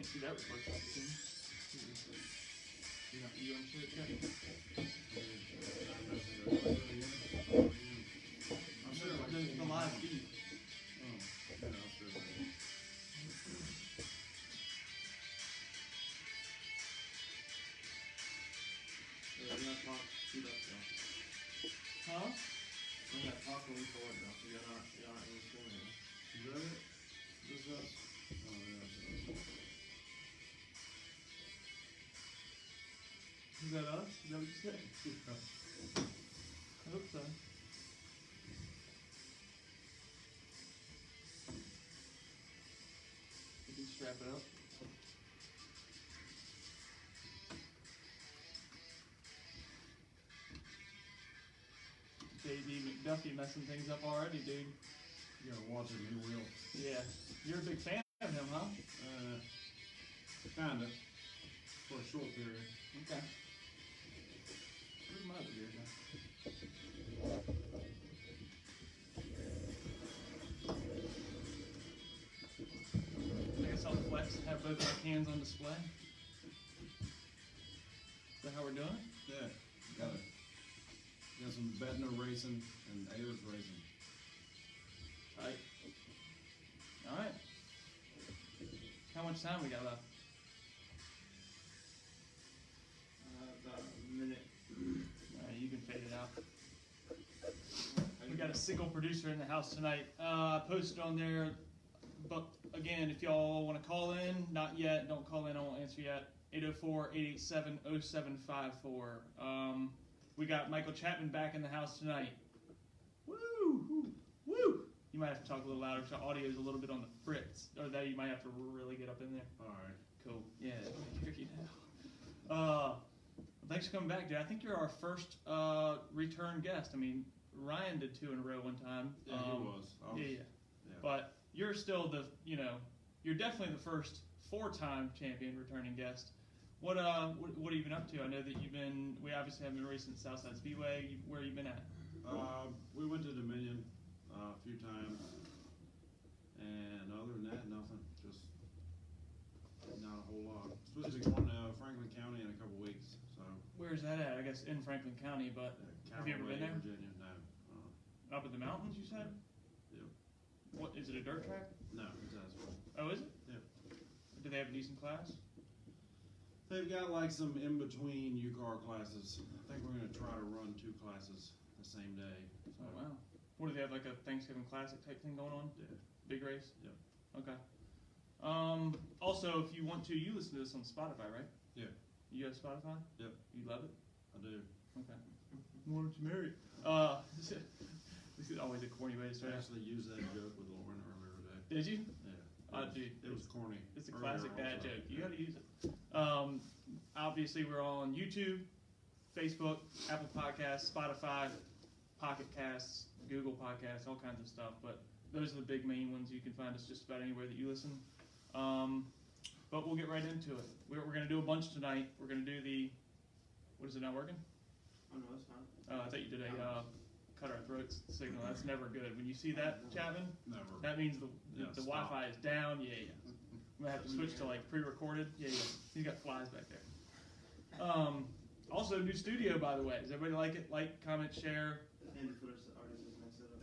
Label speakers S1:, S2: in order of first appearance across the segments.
S1: can't see that reflection. You unsure it, Jeff? I'm sure the live feed.
S2: Oh, yeah, I'll sure that.
S3: We're not talking shoot up though.
S1: Huh?
S3: We're not talking record though. You're not in the stream now.
S2: Is that it? Just us? Oh, yeah, that's us.
S1: Is that us? Is that what you said? I hope so. You can strap it up. JD McDuffie messing things up already, dude.
S2: You gotta watch it, he will.
S1: Yeah. You're a big fan of him, huh?
S2: Kinda. For a short period.
S1: Okay. Where's my other beer now? I guess I'll flex and have both my cans on display. Is that how we're doing it?
S2: Yeah, got it. Got some Bednar racing and Ayers racing.
S1: Tight. Alright. How much time we got left?
S3: About a minute.
S1: Alright, you can fade it out. We got a single producer in the house tonight. I posted on there, but again, if y'all want to call in, not yet, don't call in, I won't answer yet. 804-887-0754. We got Michael Chapman back in the house tonight. Woo! Woo! You might have to talk a little louder, so audio is a little bit on the fritz. Or that you might have to really get up in there.
S2: Alright.
S1: Cool. Yeah, I can hear you now. Thanks for coming back, dude. I think you're our first return guest. I mean, Ryan did 2 in a row one time.
S2: Yeah, he was.
S1: Yeah. But you're still you're definitely the first 4-time champion returning guest. What have you been up to? I know that we obviously have been racing at Southside Speedway. Where have you been at?
S2: We went to Dominion a few times, and other than that, nothing. Just not a whole lot. Supposed to be going to Franklin County in a couple weeks. So.
S1: Where's that at? I guess in Franklin County, but have you ever been there?
S2: Virginia, no.
S1: Up in the mountains, you said?
S2: Yep.
S1: What is it? A dirt track?
S2: No, it's asphalt.
S1: Oh, is it?
S2: Yep.
S1: Do they have a decent class?
S2: They've got like some in-between U-car classes. I think we're going to try to run 2 classes the same day. So.
S1: Oh, wow. What do they have, like a Thanksgiving Classic type thing going on?
S2: Yeah.
S1: Big race?
S2: Yep.
S1: Okay. Also, if you want to, you listen to this on Spotify, right?
S2: Yeah.
S1: You have Spotify?
S2: Yep.
S1: You love it?
S2: I do.
S1: Okay. Why don't you marry? This is always a corny way to
S2: I
S1: start.
S2: actually used that joke with Lauren earlier today.
S1: Did you?
S2: Yeah.
S1: Dude,
S2: it was corny.
S1: It's a classic dad
S2: also.
S1: joke. You gotta use it. Obviously, we're on YouTube, Facebook, Apple Podcasts, Spotify, Pocket Casts, Google Podcasts, all kinds of stuff. But those are the big main ones. You can find us just about anywhere that you listen. But we'll get right into it. We're going to do a bunch tonight. We're going to do what is it not working?
S3: Oh no, it's fine.
S1: I thought you did a cut our throats signal. That's never good. When you see that, Chapman,
S2: Never.
S1: that means the
S2: stop.
S1: Wi-Fi is down. Yeah. I'm going to have to switch to like pre-recorded. Yeah. He's got flies back there. Also, new studio, by the way. Does everybody like it? Like, comment, share.
S3: And the artist is nice setup.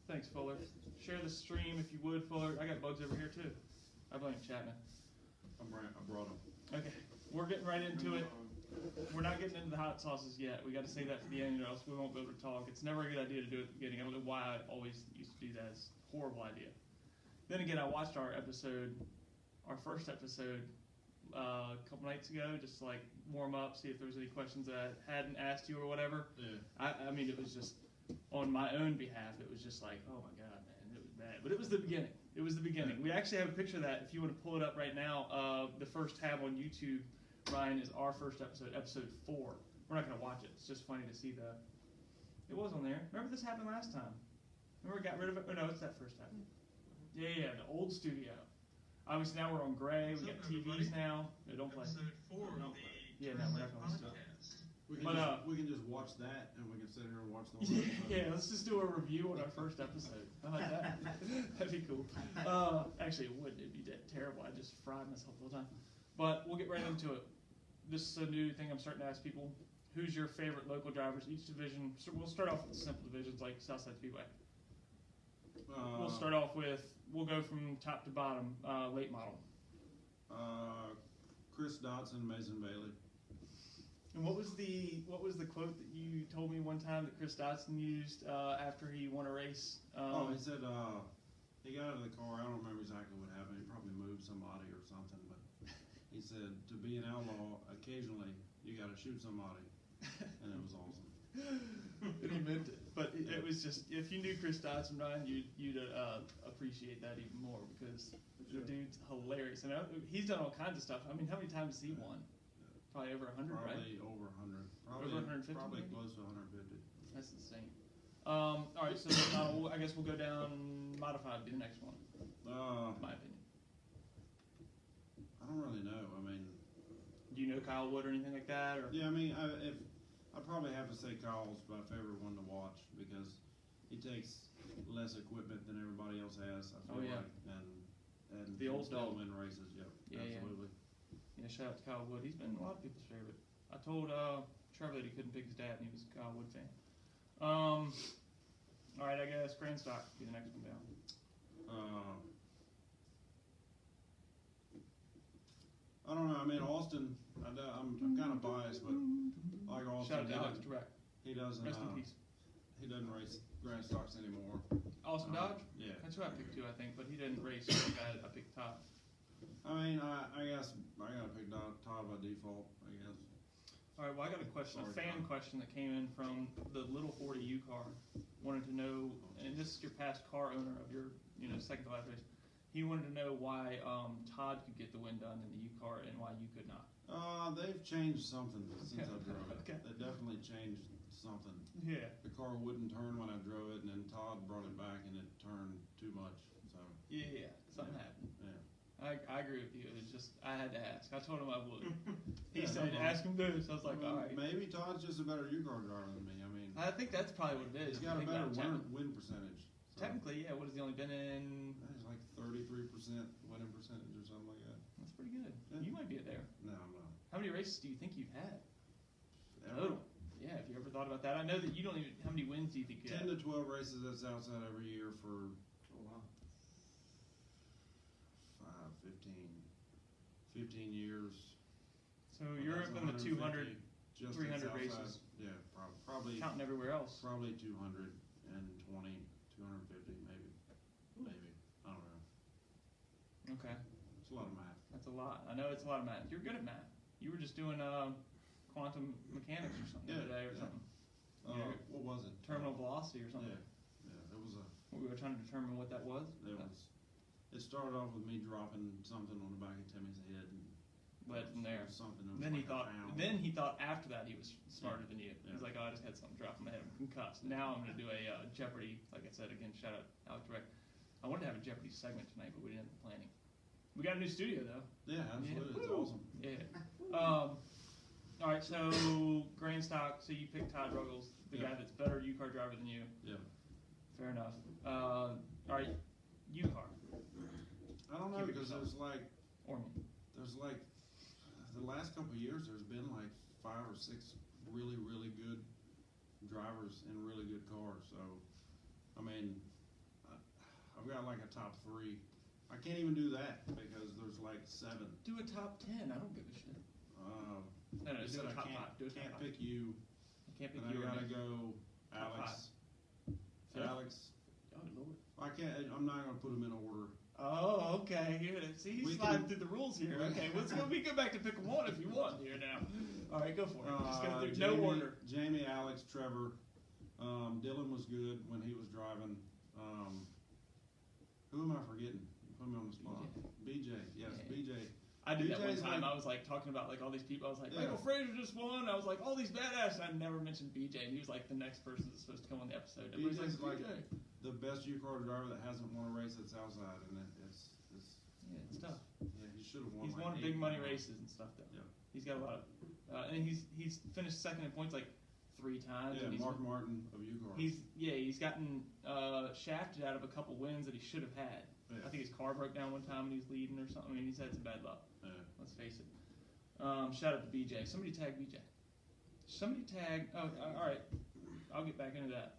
S1: Thanks, Fuller. Share the stream if you would, Fuller. I got bugs over here too. I blame Chapman.
S2: I brought them.
S1: Okay, we're getting right into it. We're not getting into the hot sauces yet. We got to save that for the end, or else we won't be able to talk. It's never a good idea to do it at the beginning. I don't know why I always used to do that. It's a horrible idea. Then again, I watched our first episode, a couple nights ago, just to like warm up, see if there was any questions that I hadn't asked you or whatever.
S2: Yeah.
S1: I mean, it was just on my own behalf. It was just like, oh my God, man, it was bad. But it was the beginning. It was the beginning. We actually have a picture of that. If you want to pull it up right now, the first tab on YouTube, Ryan, is our first episode, episode 4. We're not going to watch it. It's just funny to see it was on there. Remember this happened last time? Remember we got rid of it? Oh, no, it's that first time. Yeah, the old studio. Obviously, now we're on gray. We got TVs now. No, don't play.
S4: Episode 4 of the
S1: Yeah, no, we're not going to
S4: podcast.
S2: We can just watch that, and we can sit here and watch the whole episode.
S1: Yeah, let's just do a review on our first episode. How about that? That'd be cool. Actually, it wouldn't. It'd be terrible. I'd just fry myself all the time. But we'll get right into it. This is a new thing I'm starting to ask people. Who's your favorite local drivers? Each division. So we'll start off with the simple divisions like Southside Speedway. We'll start off with. We'll go from top to bottom. Late model.
S2: Chris Dodson, Mason Bailey.
S1: And what was the quote that you told me one time that Chris Dodson used after he won a race?
S2: He said he got out of the car. I don't remember exactly what happened. He probably moved somebody or something. But he said to be an outlaw, occasionally you got to shoot somebody, and it was awesome.
S1: And he meant it. But it was just, if you knew Chris Dodson, Ryan, you'd appreciate that even more because the dude's hilarious. And he's done all kinds of stuff. I mean, how many times has he won? Probably over 100, right?
S2: Probably over 100.
S1: Over 150?
S2: Probably
S1: maybe?
S2: close to 150.
S1: That's insane. All right, so I guess we'll go down. Modified be the next one. In my opinion.
S2: I don't really know. I mean,
S1: do you know Kyle Wood or anything like that? Or?
S2: Yeah, I mean, I'd probably have to say Kyle's my favorite one to watch because he takes less equipment than everybody else has. I feel like, and
S1: the old
S2: still
S1: dog
S2: win races. Yep,
S1: yeah,
S2: absolutely.
S1: Yeah, shout out to Kyle Wood. He's been a lot of people's favorite. I told Trevor that he couldn't pick his dad, and he was a Kyle Wood fan. All right, I guess Grand Stock be the next one down.
S2: I don't know. I mean, Austin. I'm kind of biased, but like Austin,
S1: Shout out to Alex Direct.
S2: He doesn't.
S1: Rest in peace.
S2: He doesn't race Grand Stocks anymore.
S1: Austin Dodge.
S2: Yeah.
S1: That's who I picked too, I think, but he didn't race. So I picked Todd.
S2: I mean, I guess I gotta pick Todd by default. I guess.
S1: All right. Well, I got a question, a fan question that came in from the Little 40U car. Wanted to know, and this is your past car owner of your, second to last race. He wanted to know why Todd could get the win done in the U car and why you could not.
S2: They've changed something since I drove it.
S1: Okay.
S2: They definitely changed something.
S1: Yeah.
S2: The car wouldn't turn when I drove it, and then Todd brought it back, and it turned too much. So.
S1: Yeah. Something happened.
S2: Yeah.
S1: I agree with you. It's just I had to ask. I told him I would. He said, "Ask him this." I was like, "All right."
S2: Maybe Todd's just a better U-car driver than me. I mean,
S1: I think that's probably what it is.
S2: He's got a better win percentage. So.
S1: Technically, yeah. What has he only been in?
S2: He's like 33% winning percentage or something like that.
S1: That's pretty good.
S2: Yeah.
S1: You might be there.
S2: No, I'm not.
S1: How many races do you think you've had?
S2: Ever?
S1: Total. Yeah. Have you ever thought about that? I know that you don't even. How many wins do you think you
S2: 10
S1: have?
S2: to 12 races at Southside every year for.
S1: Oh wow.
S2: 15 years.
S1: So you're up in the 200, 300 races.
S2: Yeah, probably.
S1: Counting everywhere else.
S2: Probably 220, 250, maybe. I don't know.
S1: Okay.
S2: It's a lot of math.
S1: That's a lot. I know it's a lot of math. You're good at math. You were just doing quantum mechanics or something the other day or something.
S2: What was it?
S1: Terminal velocity or something.
S2: Yeah. It was a.
S1: We were trying to determine what that was.
S2: It started off with me dropping something on the back of Timmy's head. And
S1: led from there.
S2: Something.
S1: Then he thought. Then he thought after that he was smarter than you.
S2: Yeah.
S1: He's like, "Oh, I just had something drop in my head. I'm concussed." Now I'm going to do a Jeopardy. Like I said again, shout out Alex Direct. I wanted to have a Jeopardy segment tonight, but we didn't have the planning. We got a new studio though.
S2: Yeah, absolutely.
S1: Yeah.
S2: It's awesome.
S1: Yeah. All right. So Grand Stock. So you picked Todd Ruggles, the guy that's better U-car driver than you.
S2: Yeah.
S1: Fair enough. All right. U-car.
S2: I don't know because there's like the last couple of years there's been like 5 or 6 really good drivers in really good cars. So I mean, I've got like a top 3. I can't even do that because there's like 7.
S1: Do a top 10. I don't give a shit. No,
S2: I
S1: do
S2: said
S1: a
S2: I
S1: top 5. Do a
S2: can't
S1: top
S2: pick you.
S1: I can't pick
S2: And
S1: you.
S2: I gotta
S1: or me.
S2: go
S1: Top
S2: Alex.
S1: Yeah.
S2: Alex.
S1: Oh Lord.
S2: I can't. I'm not gonna put them in order.
S1: Oh, okay. Here, see, he's
S2: We
S1: sliding
S2: can-
S1: through the rules here. Okay, let's go. We go back to pick one if you want here now. All right, go for it. Just go through. No order.
S2: Jamie, Alex, Trevor. Dylan was good when he was driving. Who am I forgetting? Put me on the spot. BJ. Yes,
S1: Yeah.
S2: BJ.
S1: I did that one
S2: BJ's
S1: time.
S2: like-
S1: I was like talking about like all these people. I was like,
S2: Yeah.
S1: Michael Fraser just won. I was like, all these badass. And I never mentioned BJ, and he was like the next person that's supposed to come on the episode. Everybody's
S2: BJ's
S1: like,
S2: like
S1: BJ.
S2: the best U-car driver that hasn't won a race at Southside, and it's
S1: Yeah, it's tough.
S2: yeah, he's should have won.
S1: He's
S2: like
S1: won
S2: 8
S1: big money
S2: now.
S1: races and stuff though.
S2: Yeah.
S1: He's got a lot of, and he's finished second in points like 3 times.
S2: Yeah,
S1: and
S2: Mark Martin of UCAR.
S1: He's gotten shafted out of a couple wins that he should have had.
S2: Yeah.
S1: I think his car broke down one time when he was leading or something. I mean, he's had some bad luck.
S2: Yeah.
S1: Let's face it. Shout out to BJ. Somebody tag BJ. Somebody tag. Oh, all right. I'll get back into that.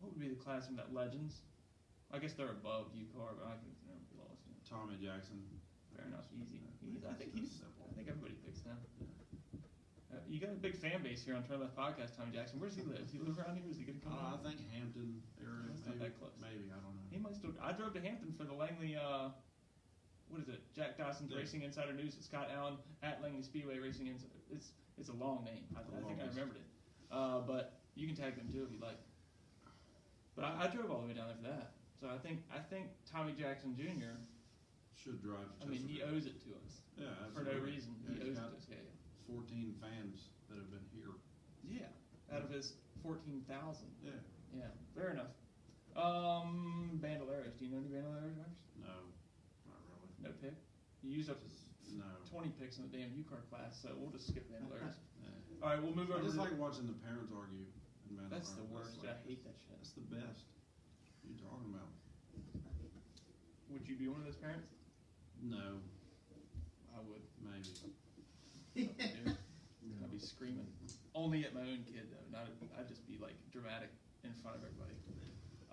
S1: What would be the class from that Legends? I guess they're above UCAR, but I think they're below us.
S2: Tommy Jackson.
S1: Fair enough. Easy.
S2: Yeah,
S1: I think
S2: that's simple.
S1: I think everybody picks him. You got a big fan base here on Turn Left Podcast, Tommy Jackson. Where does he live? Does he live around here? Is he going to come
S2: I
S1: out?
S2: think Hampton area.
S1: That's not
S2: maybe,
S1: that close.
S2: Maybe, I don't know.
S1: He might still. I drove to Hampton for the Langley. What is it? Jack Dawson's
S2: Yeah.
S1: Racing Insider News with Scott Allen at Langley Speedway Racing Insider. It's a long name. I think I remembered it. But you can tag them too if you like. But I drove all the way down there for that. So I think Tommy Jackson Jr.
S2: Should drive.
S1: I mean, he owes it to us
S2: Yeah,
S1: for
S2: absolutely.
S1: no reason.
S2: Yeah,
S1: He
S2: he's
S1: owes it
S2: got
S1: to us. Yeah.
S2: 14 fans that have been here.
S1: Yeah. Out of his 14,000.
S2: Yeah.
S1: Yeah. Fair enough. Bandoleros. Do you know any Bandoleros drivers?
S2: No, not really.
S1: No pick. You used up
S2: No.
S1: 20 picks in the damn UCAR class, so we'll just skip Bandoleros.
S2: Yeah.
S1: All right, we'll move over.
S2: I just
S1: to
S2: like watching the parents argue. In
S1: That's
S2: Mandalore.
S1: the worst.
S2: Like,
S1: I hate that shit.
S2: That's the best. What are you talking about?
S1: Would you be one of those parents?
S2: No,
S1: I would.
S2: maybe.
S1: I'd be screaming. Only at my own kid though. Not. I'd just be like dramatic in front of everybody.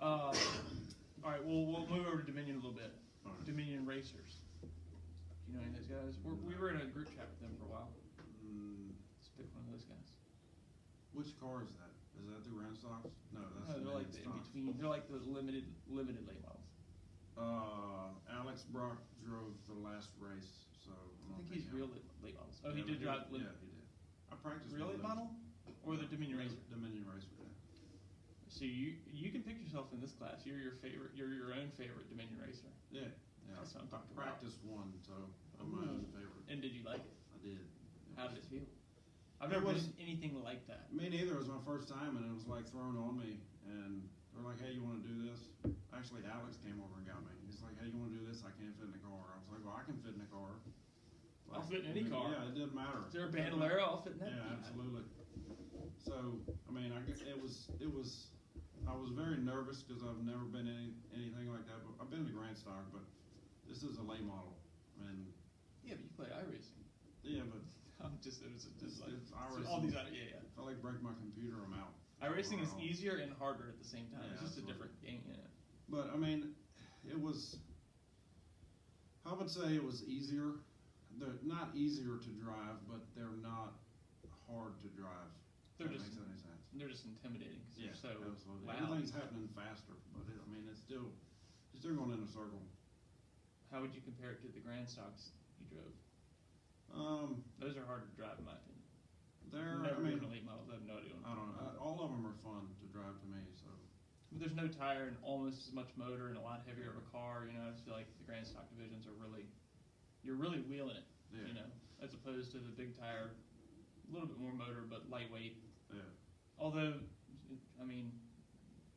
S1: All right. We'll move over to Dominion a little bit.
S2: All right.
S1: Dominion Racers. Do you know any of those guys? We were in a group chat with them for a while. Let's pick one of those guys.
S2: Which car is that? Is that the Grand Stocks? No, that's
S1: No,
S2: the
S1: they're like the in
S2: Stocks.
S1: between. They're like the limited late models.
S2: Alex Brock drove the last race, so
S1: I think he's real late models. Oh, he
S2: Yeah,
S1: did
S2: but
S1: drive
S2: Yeah, he did. I practiced
S1: real
S2: with
S1: late
S2: him.
S1: model or the Dominion Racer.
S2: Dominion Racer. Yeah.
S1: So you can pick yourself in this class. You're your favorite. You're your own favorite Dominion Racer.
S2: Yeah.
S1: That's what I'm
S2: I
S1: talking about.
S2: practiced one, so I'm my own favorite.
S1: And did you like it?
S2: I did.
S1: How did it feel? I've
S2: It
S1: never
S2: was-
S1: been anything like that.
S2: Me neither. It was my first time, and it was like thrown on me. And they're like, "Hey, you want to do this?" Actually, Alex came over and got me. He's like, "Hey, you want to do this? I can't fit in the car." I was like, "Well, I can fit in the car."
S1: I'll fit in any car.
S2: Yeah, it didn't matter.
S1: Is there a Bandolero? I'll fit in that.
S2: Yeah,
S1: thing.
S2: absolutely. So, I mean, it was. I was very nervous because I've never been in anything like that. But I've been to Grand Stock, but this is a late model, and
S1: Yeah, but you play iRacing.
S2: yeah, but
S1: I'm just. It was just like
S2: it's
S1: all these. Yeah.
S2: I felt like break my computer. I'm out.
S1: iRacing is
S2: Wow.
S1: easier and harder at the same time.
S2: Yeah,
S1: It's just
S2: absolutely.
S1: a different game. Yeah.
S2: But I mean, it was. I would say it was easier. They're not easier to drive, but they're not hard to drive.
S1: They're
S2: if that
S1: just-
S2: makes any sense.
S1: They're just intimidating because
S2: Yeah,
S1: they're so
S2: absolutely.
S1: loud.
S2: Everything's happening faster, but I mean, it's still going in a circle.
S1: How would you compare it to the Grand Stocks you drove? Those are hard to drive in my opinion.
S2: They're.
S1: Never
S2: I mean,
S1: driven late models. I have no idea.
S2: I don't know. All of them are fun to drive to me. So
S1: But there's no tire and almost as much motor and a lot heavier of a car. You know, I just feel like the Grand Stock divisions are you're really wheeling it.
S2: yeah,
S1: You know, as opposed to the big tire, a little bit more motor but lightweight.
S2: yeah.
S1: Although, I mean,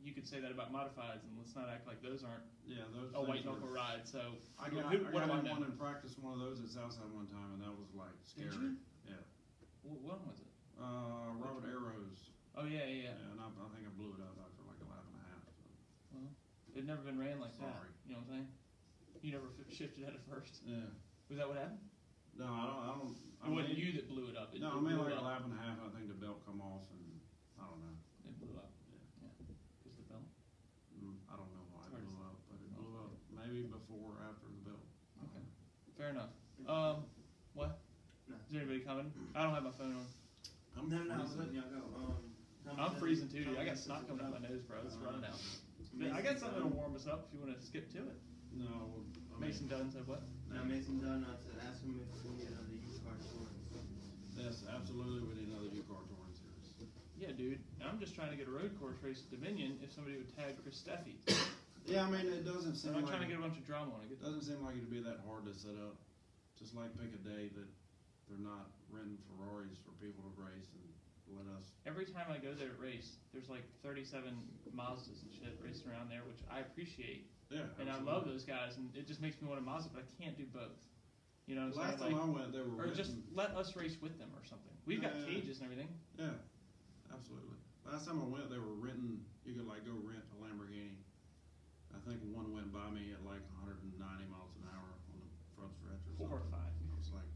S1: you could say that about modifieds, and let's not act like those aren't
S2: Yeah, those.
S1: a
S2: things
S1: white
S2: are-
S1: knuckle ride. So,
S2: I
S1: who-
S2: got
S1: what do I
S2: in
S1: know?
S2: one and practiced one of those at Southside one time, and that was like scary.
S1: you?
S2: Yeah.
S1: What one was it?
S2: Robert Arrows.
S1: Oh yeah.
S2: Yeah, and I think I blew it up after like a lap and a half. So.
S1: Well, it'd never been ran like that.
S2: Sorry.
S1: You know what I'm saying? You never shifted at it first.
S2: Yeah.
S1: Was that what happened?
S2: No, I don't.
S1: It wasn't you that blew it up. It
S2: No, I
S1: blew
S2: mean like
S1: up.
S2: a lap and a half. I think the belt come off, and I don't know.
S1: It blew up.
S2: Yeah.
S1: Because the belt.
S2: I don't know why
S1: It's hard
S2: it
S1: to
S2: blew up, but it
S1: Oh.
S2: blew up. Maybe before or after the belt. I don't
S1: Okay.
S2: know.
S1: Fair enough. What?
S4: No.
S1: Is there anybody coming? I don't have my phone on.
S2: I'm
S4: No, I was
S2: freezing.
S4: letting y'all go.
S1: I'm freezing too, dude. I got snot coming out my nose, bro. It's running out. But I got something that'll warm us up if you want to skip to it.
S2: No, I mean,
S1: Mason Dunn said what?
S4: Now Mason Dunn, I said, ask him if we need another used car touring.
S2: Yes, absolutely. We need another U-Car touring series.
S1: Yeah, dude. I'm just trying to get a road course race at Dominion if somebody would tag Chris Steffi.
S2: Yeah, I mean it doesn't seem
S1: I'm not
S2: like
S1: trying to get a bunch of drama on it.
S2: it doesn't seem like it'd be that hard to set up. Just like pick a day that they're not renting Ferraris for people to race and let us.
S1: Every time I go there to race, there's like 37 Mazdas and shit racing around there, which I appreciate.
S2: Yeah.
S1: And I love those guys, and it just makes me want a Mazda, but I can't do both. You know what I'm
S2: Last
S1: saying?
S2: time I went, they were
S1: Or just
S2: renting.
S1: let us race with them or something. We've got cages and everything.
S2: Yeah, absolutely. Last time I went, they were renting. You could like go rent a Lamborghini. I think one went by me at like 190 miles an hour on the front stretch or something.
S1: Horrifying.
S2: I was like,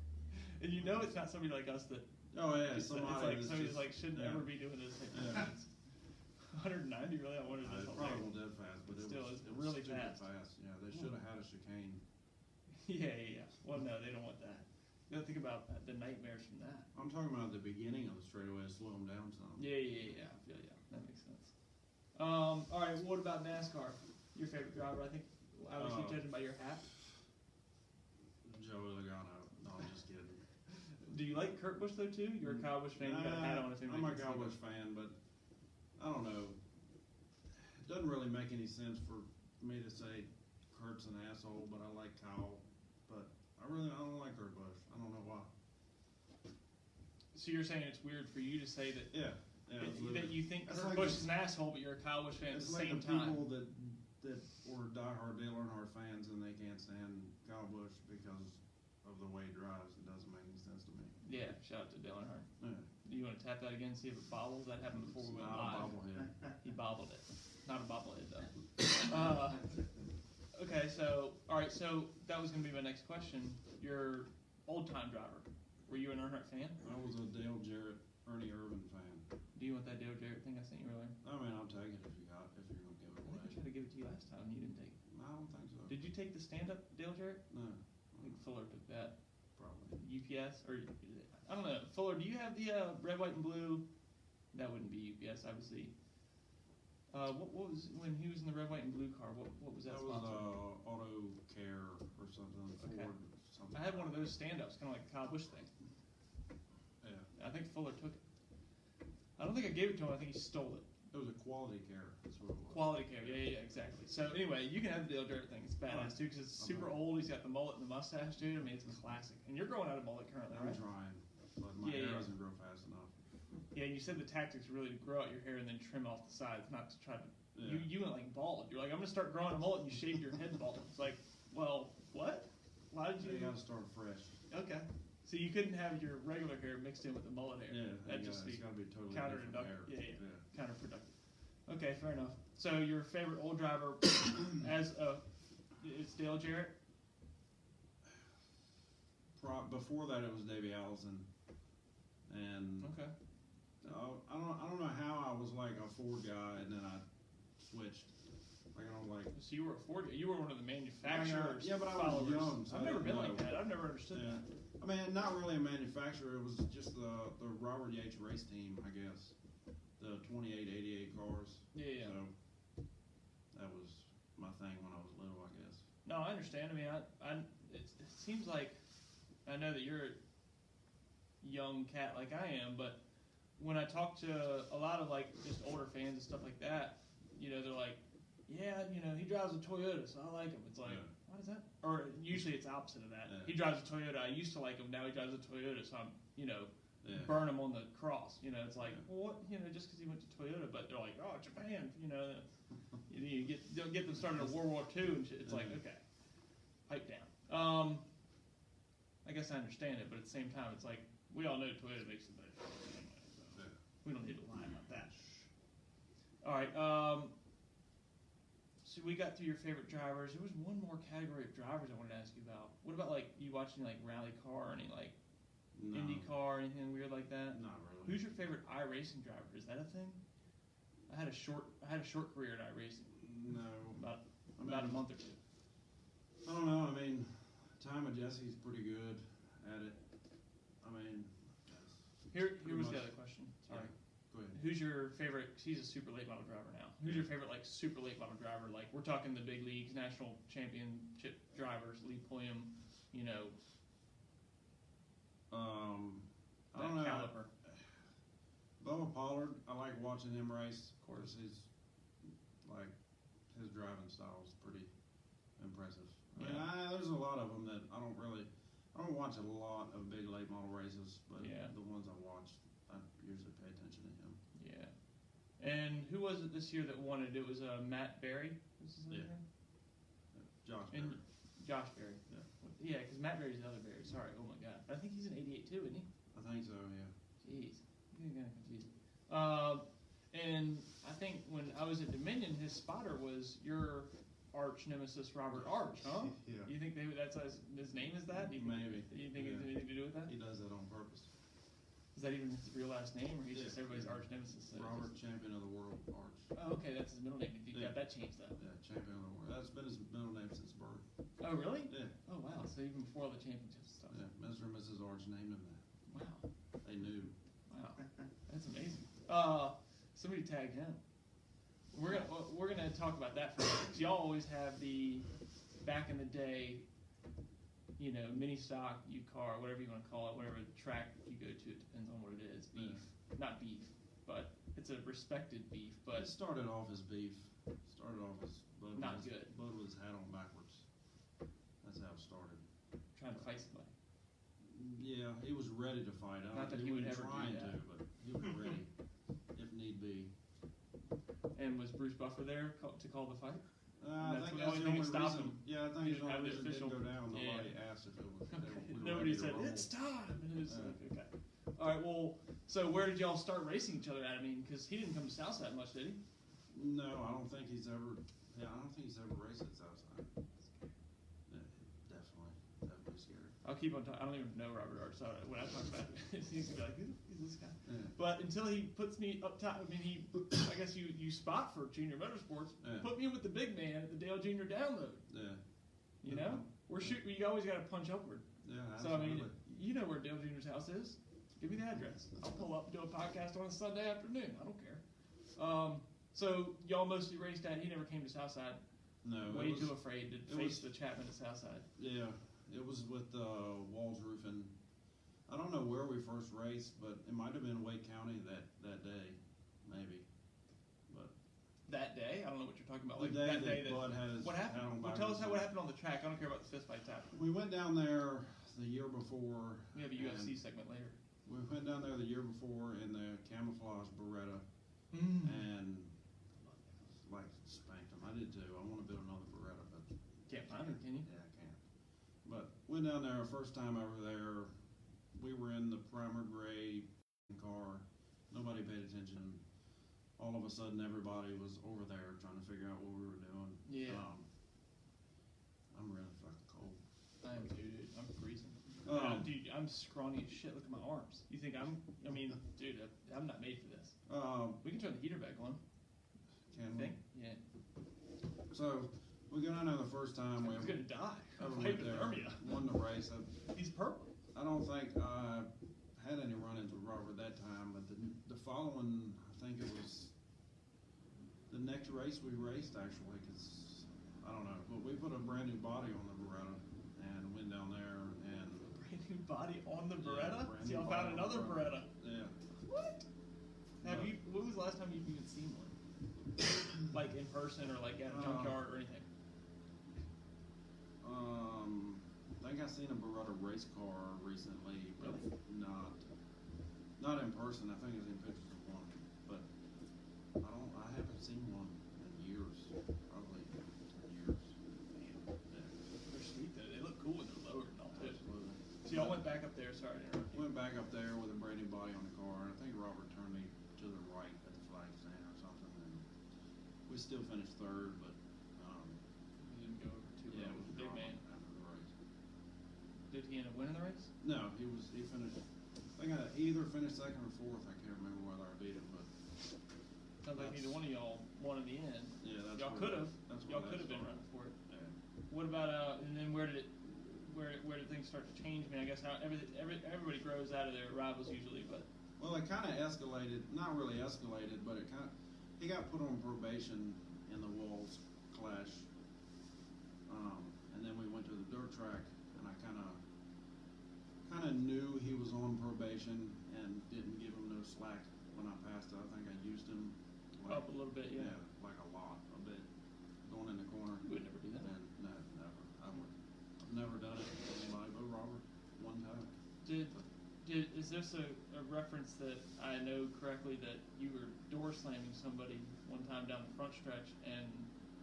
S1: And you know it's not somebody like us that.
S2: oh yeah,
S1: It's like
S2: somebody
S1: somebody
S2: that's
S1: like shouldn't
S2: yeah.
S1: ever be doing this.
S2: Yeah.
S1: 190 really? I wanted
S2: It
S1: to.
S2: probably went dead fast, but
S1: Still,
S2: it
S1: it's
S2: was
S1: really
S2: stupid
S1: fast.
S2: Yeah, they should have had a chicane.
S1: Yeah. Well, no, they don't want that. You gotta think about the nightmares from that.
S2: I'm talking about the beginning of the straightaway, slow them down some.
S1: Yeah. I feel ya. That makes sense. All right. What about NASCAR? Your favorite driver? I think obviously judging by your hat.
S2: Joey Logano. No, I'm just kidding.
S1: Do you like Kurt Busch though too? You're a Kyle Busch fan. You got a hat on. If
S2: I'm a Kyle Busch fan, but I don't know. It doesn't really make any sense for me to say Kurt's an asshole, but I like Kyle. But I don't like Kurt Busch. I don't know why.
S1: So you're saying it's weird for you to say that
S2: Yeah,
S1: that you think
S2: That's
S1: Kurt
S2: like
S1: Busch
S2: the-
S1: is an asshole, but you're a Kyle Busch fan at
S2: It's
S1: the
S2: like
S1: same
S2: the
S1: time.
S2: people that were diehard Dale Earnhardt fans and they can't stand Kyle Busch because of the way he drives. It doesn't make any sense to me.
S1: Yeah, shout out to Dale Earnhardt.
S2: Yeah.
S1: Do you want to tap that again, see if it bobbles? That happened before we went
S2: Not a
S1: live.
S2: bobblehead.
S1: He bobbled it. Not a bobblehead though. Okay, so all right, so that was gonna be my next question. Your old time driver. Were you an Earnhardt fan?
S2: I was a Dale Jarrett, Ernie Irvin fan.
S1: Do you want that Dale Jarrett thing I sent you earlier?
S2: I mean, I'll take it if you're gonna give it
S1: I think I
S2: away.
S1: tried to give it to you last time and you didn't take it.
S2: I don't think so.
S1: Did you take the stand-up Dale Jarrett?
S2: No,
S1: I think Fuller took that.
S2: probably.
S1: UPS or I don't know. Fuller, do you have the red, white, and blue? That wouldn't be UPS, obviously. What was when he was in the red, white, and blue car? What was that
S2: That was
S1: sponsor?
S2: Auto Care or something.
S1: Okay.
S2: Ford something.
S1: I had one of those stand-ups, kind of like the Kyle Busch thing.
S2: Yeah,
S1: I think Fuller took it. I don't think I gave it to him. I think he stole it.
S2: it was a Quality Care. That's what it was.
S1: Quality care. Yeah, exactly. So anyway, you can have the Dale Jarrett thing. It's badass too because it's super old. He's got the mullet and the mustache, dude. I mean, it's classic. And you're growing out a mullet currently,
S2: I'm
S1: right?
S2: trying, but my
S1: Yeah,
S2: hair
S1: yeah.
S2: doesn't grow fast enough.
S1: Yeah, you said the tactics really to grow out your hair and then trim off the sides, not to try to.
S2: Yeah.
S1: You went like bald. You're like, I'm gonna start growing a mullet, and you shaved your head bald. It's like, well, what? Why did
S2: You
S1: you?
S2: gotta start fresh.
S1: Okay. So you couldn't have your regular hair mixed in with the mullet hair.
S2: Yeah,
S1: That'd
S2: you
S1: just
S2: gotta,
S1: be
S2: it's gotta be totally different
S1: counterproductive.
S2: hair.
S1: Yeah. Counterproductive. Okay, fair enough. So your favorite old driver it's Dale Jarrett.
S2: Before that, it was Davey Allison, and
S1: Okay.
S2: I don't know how I was like a Ford guy, and then I switched. Like I don't like.
S1: So you were a Ford. You were one of the manufacturers.
S2: Yeah, but I was
S1: followers.
S2: young, so
S1: I've
S2: I
S1: never
S2: didn't
S1: been like
S2: know.
S1: that. I've never understood
S2: Yeah.
S1: that.
S2: I mean, not really a manufacturer. It was just the Robert Yates race team, I guess. The 28, 88 cars.
S1: Yeah.
S2: So that was my thing when I was little, I guess.
S1: No, I understand. I mean, it seems like I know that you're a young cat like I am, but when I talk to a lot of like just older fans and stuff like that, you know, they're like, yeah, you know, he drives a Toyota, so I like him. It's like,
S2: Yeah.
S1: what is that? Or usually it's opposite of that.
S2: Yeah.
S1: He drives a Toyota. I used to like him. Now he drives a Toyota, so I'm, you know,
S2: Yeah.
S1: burn him on the cross. You know, it's like,
S2: Yeah.
S1: well, what, you know, just because he went to Toyota, but they're like, oh, Japan, you know, you get them started in World War II and shit. It's like,
S2: Yeah.
S1: okay, pipe down. I guess I understand it, but at the same time, it's like we all know Toyota makes the better cars anyway, so
S2: Yeah.
S1: we don't need to lie about that. All right. So we got through your favorite drivers. There was one more category of drivers I wanted to ask you about. What about like you watching like rally car or any like
S2: No,
S1: Indy car, anything weird like that?
S2: not really.
S1: Who's your favorite iRacing driver? Is that a thing? I had a short career in iRacing,
S2: No.
S1: about
S2: I mean,
S1: about a month or two.
S2: I don't know. I mean, Ty Majessy's pretty good at it. I mean,
S1: Here
S2: pretty
S1: was the
S2: much.
S1: other question. Sorry.
S2: go ahead.
S1: Who's your favorite? 'Cause he's a super late model driver now. Who's your favorite like super late model driver? Like we're talking the big leagues, national championship drivers, Lee Pulliam, you know,
S2: I
S1: that
S2: don't know.
S1: caliber.
S2: Bubba Pollard, I like watching him race.
S1: Of course.
S2: His driving style is pretty impressive. I mean,
S1: Yeah.
S2: there's a lot of them that I don't watch a lot of big late model races, but
S1: Yeah.
S2: the ones I watch, I usually pay attention to him.
S1: Yeah. And who was it this year that won it? It was Matt Berry. Was his name?
S2: Yeah. Josh
S1: And
S2: Berry.
S1: Josh Berry.
S2: Yeah.
S1: Yeah, because Matt Berry's the other Berry. Sorry. Oh my God. I think he's an '88 too, isn't he?
S2: I think so, yeah.
S1: Jeez, I'm getting kind of confused. And I think when I was at Dominion, his spotter was your arch nemesis, Robert Arch, huh?
S2: Yeah.
S1: You think that's his name is that?
S2: Maybe.
S1: Do you think it has
S2: Yeah.
S1: anything to do with that?
S2: He does that on purpose.
S1: Is that even his real last name, or he's
S2: Yeah.
S1: just everybody's arch nemesis? So
S2: Robert, champion of the world, Arch.
S1: Oh, okay, that's his middle name. You
S2: Yeah.
S1: got that changed though.
S2: Yeah, champion of the world. That's been his middle name since birth.
S1: Oh, really?
S2: Yeah.
S1: Oh, wow. So even before all the championships stuff.
S2: Yeah, Mr. and Mrs. Arch named him that.
S1: Wow.
S2: They knew.
S1: Wow. That's amazing. Somebody tag him. We're gonna talk about that for a minute. 'Cause y'all always have the back in the day, you know, mini stock, car, whatever you want to call it, whatever track you go to, it depends on what it is. Beef, not beef, but it's a respected beef,
S2: It
S1: but
S2: started off as beef. Started off as Bud
S1: Not
S2: was,
S1: good.
S2: Bud was hat on backwards. That's how it started.
S1: trying to fight somebody.
S2: Yeah, he was ready to fight.
S1: Not that he would
S2: wasn't
S1: ever do
S2: trying
S1: that.
S2: to, but he was ready if need be.
S1: And was Bruce Buffer there to call the fight?
S2: I
S1: That's
S2: think
S1: the
S2: that's
S1: only
S2: the
S1: thing
S2: only
S1: that stopped
S2: reason.
S1: him.
S2: Yeah, I think
S1: He
S2: the
S1: didn't have
S2: only
S1: the
S2: reason it didn't
S1: official-
S2: go down.
S1: yeah.
S2: Nobody asked if it was. we were
S1: Nobody
S2: ready to
S1: said
S2: roll.
S1: it's time. And it was
S2: Yeah.
S1: okay. All right. Well, so where did y'all start racing each other at? I mean, because he didn't come to Southside much, did he?
S2: No, I don't think he's ever. Yeah, I don't think he's ever raced at Southside. Yeah, definitely scary.
S1: I'll keep on talking. I don't even know Robert Arch, so when I talk about it, he's gonna be like, who's this guy?
S2: Yeah.
S1: But until he puts me up top, I mean, I guess you spot for Junior Motorsports.
S2: Yeah.
S1: Put me in with the big man at the Dale Junior Download.
S2: Yeah.
S1: You know, we're shooting. You always got to punch upward.
S2: Yeah,
S1: So I
S2: absolutely.
S1: mean, you know where Dale Junior's house is. Give me the address. I'll pull up and do a podcast on a Sunday afternoon. I don't care. So y'all mostly raced at. He never came to Southside.
S2: no,
S1: Way
S2: it was,
S1: too afraid to
S2: it
S1: face
S2: was-
S1: the Chapman at Southside.
S2: Yeah, it was with Walls Roofing. I don't know where we first raced, but it might have been Wake County that day, maybe. But
S1: That day, I don't know what you're talking about.
S2: the
S1: Like
S2: day
S1: that day
S2: that Bud had his
S1: what
S2: hat
S1: happened?
S2: on
S1: Well, tell us
S2: backwards.
S1: what happened on the track. I don't care about the fist fights after.
S2: We went down there the year before.
S1: We have a
S2: and
S1: UFC segment later.
S2: We went down there the year before in the camouflage Beretta
S1: Mm.
S2: and like spanked him. I did too. I want to build another Beretta, but
S1: Can't find it, can you?
S2: yeah, I can't. But went down there first time over there. We were in the primer gray car. Nobody paid attention. All of a sudden, everybody was over there trying to figure out what we were doing.
S1: Yeah.
S2: I'm really fucking cold.
S1: I am too, dude. I'm freezing.
S2: Um,
S1: I'm scrawny as shit. Look at my arms. You think I mean, dude, I'm not made for this. We can turn the heater back on.
S2: Can
S1: I
S2: we?
S1: think. Yeah.
S2: So we got down there the first time.
S1: I'm gonna die.
S2: ever
S1: I'm
S2: went there.
S1: hypothermia.
S2: Won the race.
S1: He's purple.
S2: I don't think I had any run-ins with Robert that time, but the following, I think it was the next race we raced actually, because I don't know, but we put a brand new body on the Beretta and went down there and
S1: Brand new body on the
S2: Yeah,
S1: Beretta.
S2: brand
S1: See,
S2: new
S1: I
S2: body
S1: found
S2: on the
S1: another
S2: Beretta.
S1: Beretta.
S2: yeah.
S1: What? Have
S2: No.
S1: you? When was the last time you've even seen one? Like in person or like at a junkyard or anything?
S2: I think I seen a Beretta race car recently, but
S1: Really?
S2: not in person. I think I seen pictures of one, but I haven't seen one in years, probably 10 years. Yeah,
S1: They're sweet though. They look cool when they're lowered and all too.
S2: absolutely.
S1: So y'all went back up there. Sorry to interrupt you.
S2: Went back up there with a brand new body on the car, and I think Robert turned me to the right at the flag stand or something, and we still finished third, but
S1: You didn't go over too
S2: yeah,
S1: well.
S2: it was
S1: Big
S2: drama
S1: man.
S2: after the race.
S1: Did he end up winning the race?
S2: No, he finished. I think I either finished second or fourth. I can't remember whether I beat him, but
S1: Sounds like neither one of y'all won in the end.
S2: yeah, that's
S1: Y'all
S2: where
S1: could have.
S2: that's where
S1: Y'all
S2: that
S1: could have been
S2: started.
S1: running for it.
S2: Yeah.
S1: What about and then where did things start to change? I mean, I guess how everybody grows out of their rivals usually, but
S2: Well, it kind of escalated. Not really escalated, but he got put on probation in the Walls clash. And then we went to the dirt track, and I kind of knew he was on probation and didn't give him no slack when I passed it. I think I used him
S1: up a little bit, yeah.
S2: like a lot, a bit, going in the corner.
S1: You would never do that.
S2: And no, never. I've never done it with anybody but Robert. One time.
S1: Is this a reference that I know correctly that you were door slamming somebody one time down the front stretch and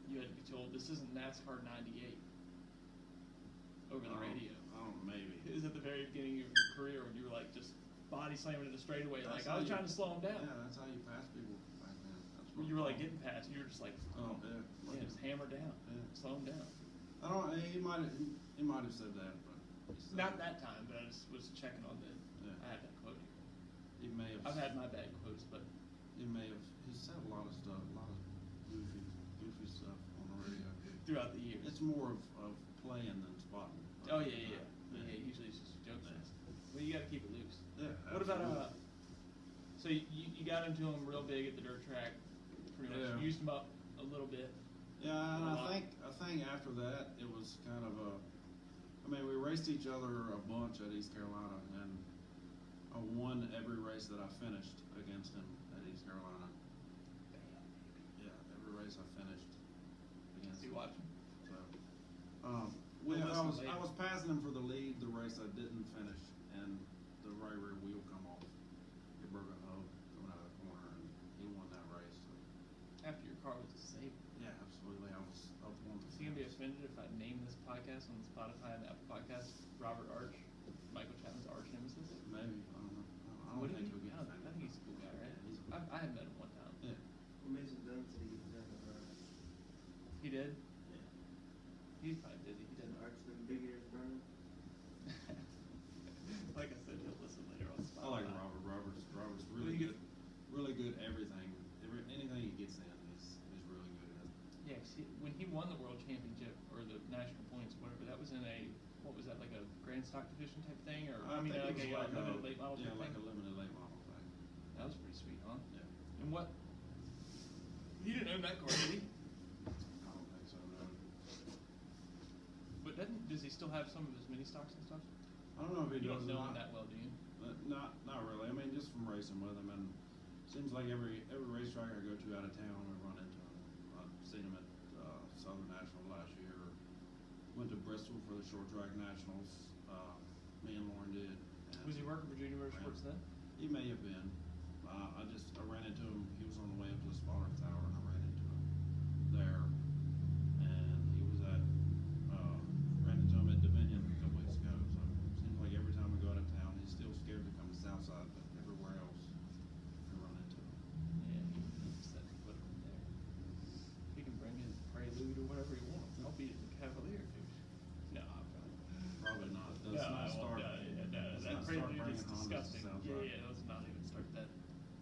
S1: you had to be told this isn't NASCAR '98? over the radio?
S2: I don't know, maybe.
S1: It was at the very beginning of your career when you were like just body slamming into straightaway. Like
S2: That's
S1: I was
S2: how you-
S1: trying to slow him down.
S2: Yeah, that's how you pass people back then. That's
S1: When
S2: what
S1: you were like getting past, you were just like,
S2: Oh, yeah.
S1: yeah, just hammer down,
S2: Yeah.
S1: slow him down.
S2: I don't. He might have said that, but he said
S1: Not that time, but I just was checking on the.
S2: Yeah.
S1: I had that quote here.
S2: He may have.
S1: I've had my bad quotes, but
S2: He may have. He said a lot of stuff, a lot of goofy stuff on the radio.
S1: throughout the years.
S2: It's more of playing than spotting.
S1: Oh yeah. Usually it's just a joke fest. Well, you got to keep it loose.
S2: Yeah.
S1: What about
S2: absolutely.
S1: So you got into him real big at the dirt track, pretty much
S2: Yeah.
S1: used him up a little bit.
S2: Yeah, and
S1: A lot.
S2: I think after that it was kind of a. I mean, we raced each other a bunch at East Carolina, and I won every race that I finished against him at East Carolina. Yeah, every race I finished against
S1: Is he
S2: him.
S1: watching?
S2: So,
S1: We'll
S2: I
S1: listen
S2: was
S1: later.
S2: passing him for the lead the race I didn't finish, and the right rear wheel come off. It broke a hub coming out of the corner, and he won that race. So,
S1: After your car was disabled.
S2: yeah, absolutely. I was up one.
S1: Is he gonna be offended if I name this podcast on Spotify and Apple Podcast Robert Arch, Michael Chapman's arch nemesis?
S2: Maybe. I don't know. I don't
S1: Would
S2: think
S1: he?
S2: he'll get
S1: I
S2: offended.
S1: think he's a cool guy, right?
S2: Yeah, he's a cool
S1: I had met him one time.
S2: Yeah.
S4: What makes it done to the example?
S1: He did.
S4: Yeah.
S1: He's probably busy. He
S4: An
S1: didn't.
S4: arch them big ears burning.
S1: Like I said, he'll listen later on Spotify.
S2: I like Robert. Robert's
S1: Well,
S2: really
S1: he
S2: good. Really good at everything. Anything he gets in, he's really good at.
S1: Yeah, 'cause when he won the world championship or the national points, whatever, that was in a what was that, like a grand stock division type thing, or
S2: I think it
S1: like
S2: was
S1: a limited late model
S2: yeah,
S1: type
S2: like
S1: thing?
S2: a limited late model thing.
S1: That was pretty sweet, huh?
S2: Yeah.
S1: And what? He didn't own that car, did he?
S2: I don't think so. No.
S1: But does he still have some of his mini stocks and stuff?
S2: I don't know if he
S1: You
S2: does
S1: don't
S2: or
S1: know him
S2: not.
S1: that well, do you?
S2: Not really. I mean, just from racing with him, and seems like every racetrack I go to out of town, we run into him. I've seen him at Southern National last year. Went to Bristol for the short track nationals. Me and Lauren did. And
S1: Was he working for Junior Motorsports then?
S2: He may have been. I ran into him. He was on the way up to the spotter tower, and I ran into him there. And he was ran into him at Dominion a couple weeks ago. So it seems like every time we go out of town, he's still scared to come to Southside, but everywhere else we run into him.
S1: Yeah, he said he put him in there. He can bring his Prelude or whatever he wants. I'll beat it in Cavalier, dude. No, I'm probably.
S2: Probably not.
S1: No,
S2: Let's
S1: I
S2: not
S1: won't.
S2: start.
S1: That
S2: let's not start
S1: Prelude
S2: bringing
S1: is
S2: Hondas to
S1: disgusting.
S2: Southside.
S1: Yeah, let's not even start that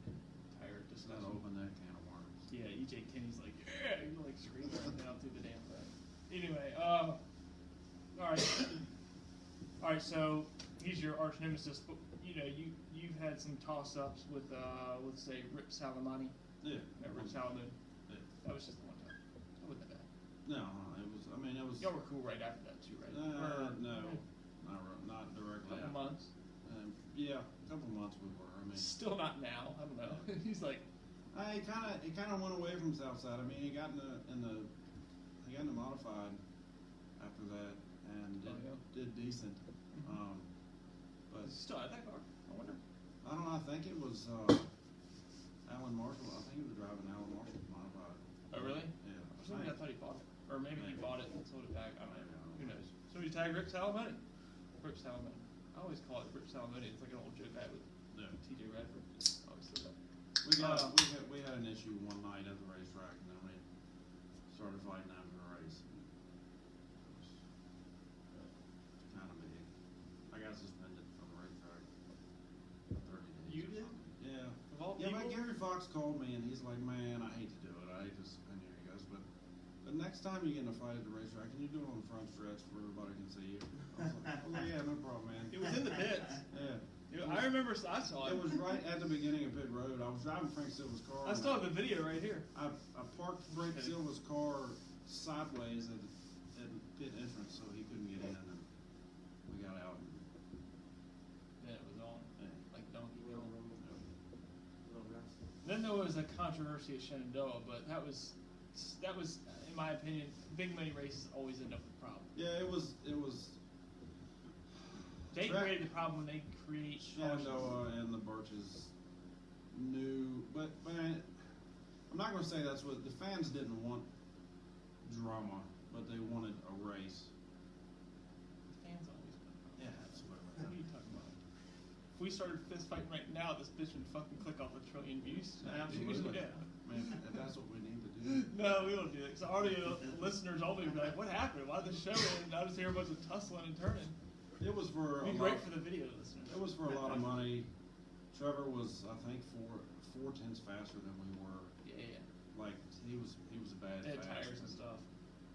S1: entire
S2: Let's
S1: discussion.
S2: not open that can of worms.
S1: Yeah, EJ Kenny's like, yeah, he's like screaming right now through the damn thing. Anyway, all right, so he's your arch nemesis, but you know, you've had some toss ups with let's say Rip Salamani,
S2: Yeah.
S1: Rip Salamone.
S2: Yeah.
S1: That was just the one time. That wasn't that bad.
S2: No, it was. I mean, it was.
S1: Y'all were cool right after that too, right?
S2: No, not directly.
S1: Couple
S2: after.
S1: months.
S2: Yeah, a couple months we were. I mean,
S1: Still not now. I don't know. He's like,
S2: he kind of went away from Southside. I mean, he got in the modified after that and did decent. But
S1: still at that car. I wonder.
S2: I don't know. I think it was Alan Marshall. I think he was driving Alan Marshall's modified.
S1: Oh really?
S2: Yeah.
S1: For some reason I thought he bought it, or maybe he bought it and sold it back. I don't know.
S2: Maybe, I don't
S1: Who
S2: know.
S1: knows? So he tagged Rip Salamone. Rip Salamone. I always call it Rip Salamone. It's like an old joke I had with
S2: Yeah.
S1: TJ Radford. Always said that.
S2: We had an issue one night at the racetrack, and then we started fighting after the race. It was kind of big. I got suspended from the racetrack for 30 days.
S1: You
S2: or
S1: did?
S2: something. Yeah.
S1: Of all
S2: Yeah, but
S1: people?
S2: Gary Fox called me, and he's like, "Man, I hate to do it. I hate to suspend you." He goes, "But the next time you get in a fight at the racetrack, can you do it on the front stretch where everybody can see you?" I was like, "Yeah, no problem, man."
S1: It was in the pits.
S2: Yeah.
S1: I remember. I saw it.
S2: It was right at the beginning of pit road. I was driving Frank Silva's car.
S1: I still have the video right here.
S2: I parked Frank Silva's car sideways at the pit entrance, so he couldn't get in, and we got out. And,
S1: Then it was on.
S2: yeah.
S1: Like Donkey
S4: Little
S1: Kong.
S4: rumble, little wrestling.
S1: Then there was a controversy at Shenandoah, but that was, in my opinion, big money races always end up with problems.
S2: Yeah, it was.
S1: They
S2: Track-
S1: created the problem when they create
S2: Shenandoah and the Birches knew, but I'm not going to say that's what the fans didn't want drama, but they wanted a race.
S1: The we started fist fighting right now, this bitch would fucking click off 1 trillion views.
S2: Absolutely.
S1: Yeah.
S2: Man, if that's what we need to do.
S1: No, we don't do it. Because audio listeners only be like, what happened? Why did the show end? I just hear a bunch of tussling and turning.
S2: It was for
S1: It'd be great for the video listeners.
S2: It was for a lot of money. Trevor was, I think, four tenths faster than we were.
S1: Yeah.
S2: Like he was a bad.
S1: They had
S2: fast.
S1: tires and stuff.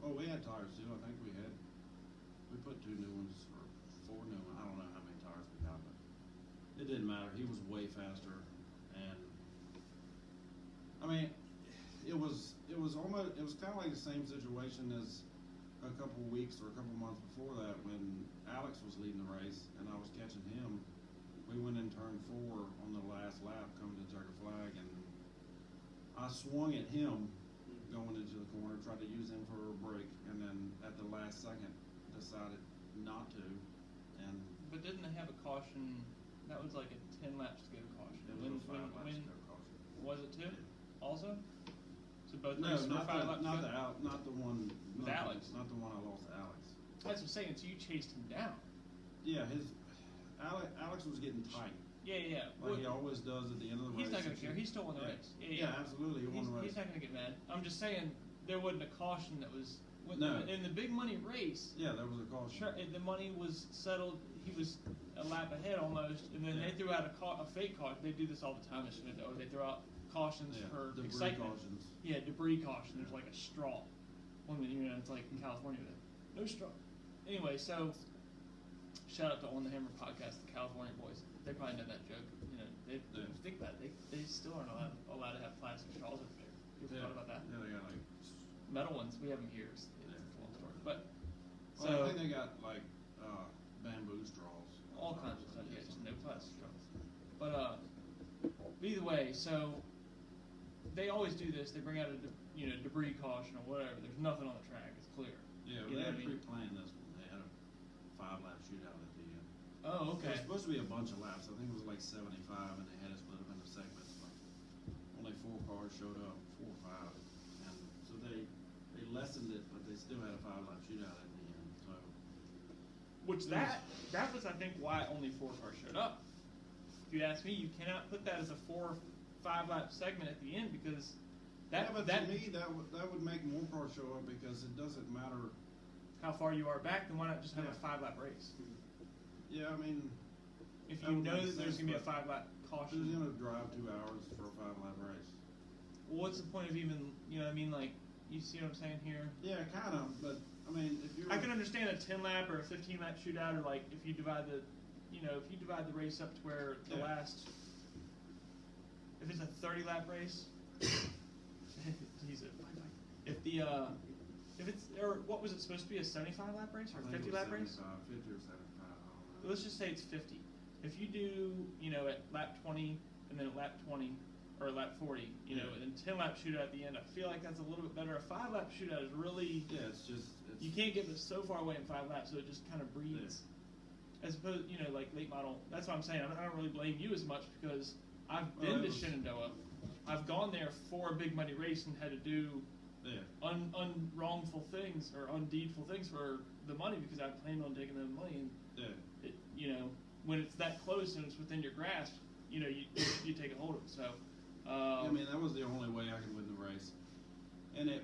S2: Oh, we had tires too. I think we put 2 new ones or 4 new ones. I don't know how many tires we got, but it didn't matter. He was way faster, and I mean, it was kind of like the same situation as a couple weeks or a couple months before that when Alex was leading the race and I was catching him. We went in turn 4 on the last lap coming to checker flag, and I swung at him going into the corner, tried to use him for a break, and then at the last second decided not to. And
S1: But didn't they have a caution? That was like a 10 laps to go caution.
S2: it was a 5 laps to go caution.
S1: Was it too?
S2: Yeah.
S1: Also? So both
S2: No,
S1: races were
S2: not
S1: 5
S2: the
S1: laps
S2: not
S1: to go?
S2: not the one
S1: With Alex?
S2: Not the one I lost to Alex.
S1: That's what I'm saying. So you chased him down.
S2: Yeah, Alex was getting tight,
S1: Yeah.
S2: like he always does at the end of the race.
S1: He's not gonna care. He still won the race.
S2: Yeah, absolutely, he won the race.
S1: He's not gonna get mad. I'm just saying there wasn't a caution that was
S2: No.
S1: in the big money race.
S2: Yeah, there was a caution.
S1: Sure, the money was settled. He was a lap ahead almost, and then they threw out a fake caution. They do this all the time. Or they throw out cautions
S2: Yeah,
S1: for
S2: debris
S1: excitement.
S2: cautions.
S1: Yeah, debris caution. There's like a straw. It's like in California, no straw. Anyway, so shout out to On the Hammer podcast, the California boys. They probably know that joke. They think about it. They still aren't allowed to have plastic straws over there. You ever thought about that?
S2: Yeah, they got like.
S1: Metal ones. We have them here. It's a long story, but
S2: Well,
S1: so
S2: I think they got like bamboo straws.
S1: all kinds of stuff. Yeah, just no plastic straws. But either way, so they always do this. They bring out a debris caution or whatever. There's nothing on the track. It's clear.
S2: Yeah,
S1: You
S2: they
S1: know
S2: had
S1: what I mean?
S2: pre-planned this one. They had a 5-lap shootout at the end.
S1: Oh,
S2: It
S1: okay.
S2: was supposed to be a bunch of laps. I think it was like 75, and they had it split up into segments. But only 4 cars showed up, 4 or 5, and so they lessened it, but they still had a 5-lap shootout at the end. So
S1: Which that was, I think, why only 4 cars showed up. If you ask me, you cannot put that as a 4 or 5 lap segment at the end because
S2: yeah, but to me that would make more cars show up because it doesn't matter.
S1: How far you are back, then why not just have a
S2: Yeah.
S1: 5 lap race?
S2: Yeah, I mean,
S1: If
S2: That
S1: you
S2: would
S1: know
S2: make
S1: that there's
S2: sense,
S1: gonna be a
S2: but
S1: 5 lap
S2: who's
S1: caution,
S2: gonna drive 2 hours for a 5-lap race?
S1: well, what's the point of even, you know what I mean? Like, you see what I'm saying here?
S2: Yeah, kind of, but I mean, if you're
S1: I can understand a 10 lap or a 15 lap shootout, or like if you divide the race up to where the
S2: Yeah.
S1: last, if it's a 30 lap race, Jesus, if it's, or what was it supposed to be, a 75 lap race or
S2: I
S1: a
S2: think
S1: 50
S2: it was
S1: lap race?
S2: 50 or 75, I don't know.
S1: Let's just say it's 50. If you do, at lap 20 and then at lap 20 or lap 40, and 10 lap shootout at the end, I feel like that's a little bit better. A 5 lap shootout is really,
S2: Yeah, it's
S1: you can't get this so far away in 5 laps, so it just kind of breathes. As opposed, like late model. That's what I'm saying. I don't really blame you as much because I've been to Shenandoah. I've gone there for a big money race and had to do unwrongful things or undeedful things for the money because I planned on taking the money. And when it's that close and it's within your grasp, you take a hold of it. So.
S2: I mean, that was the only way I could win the race, and it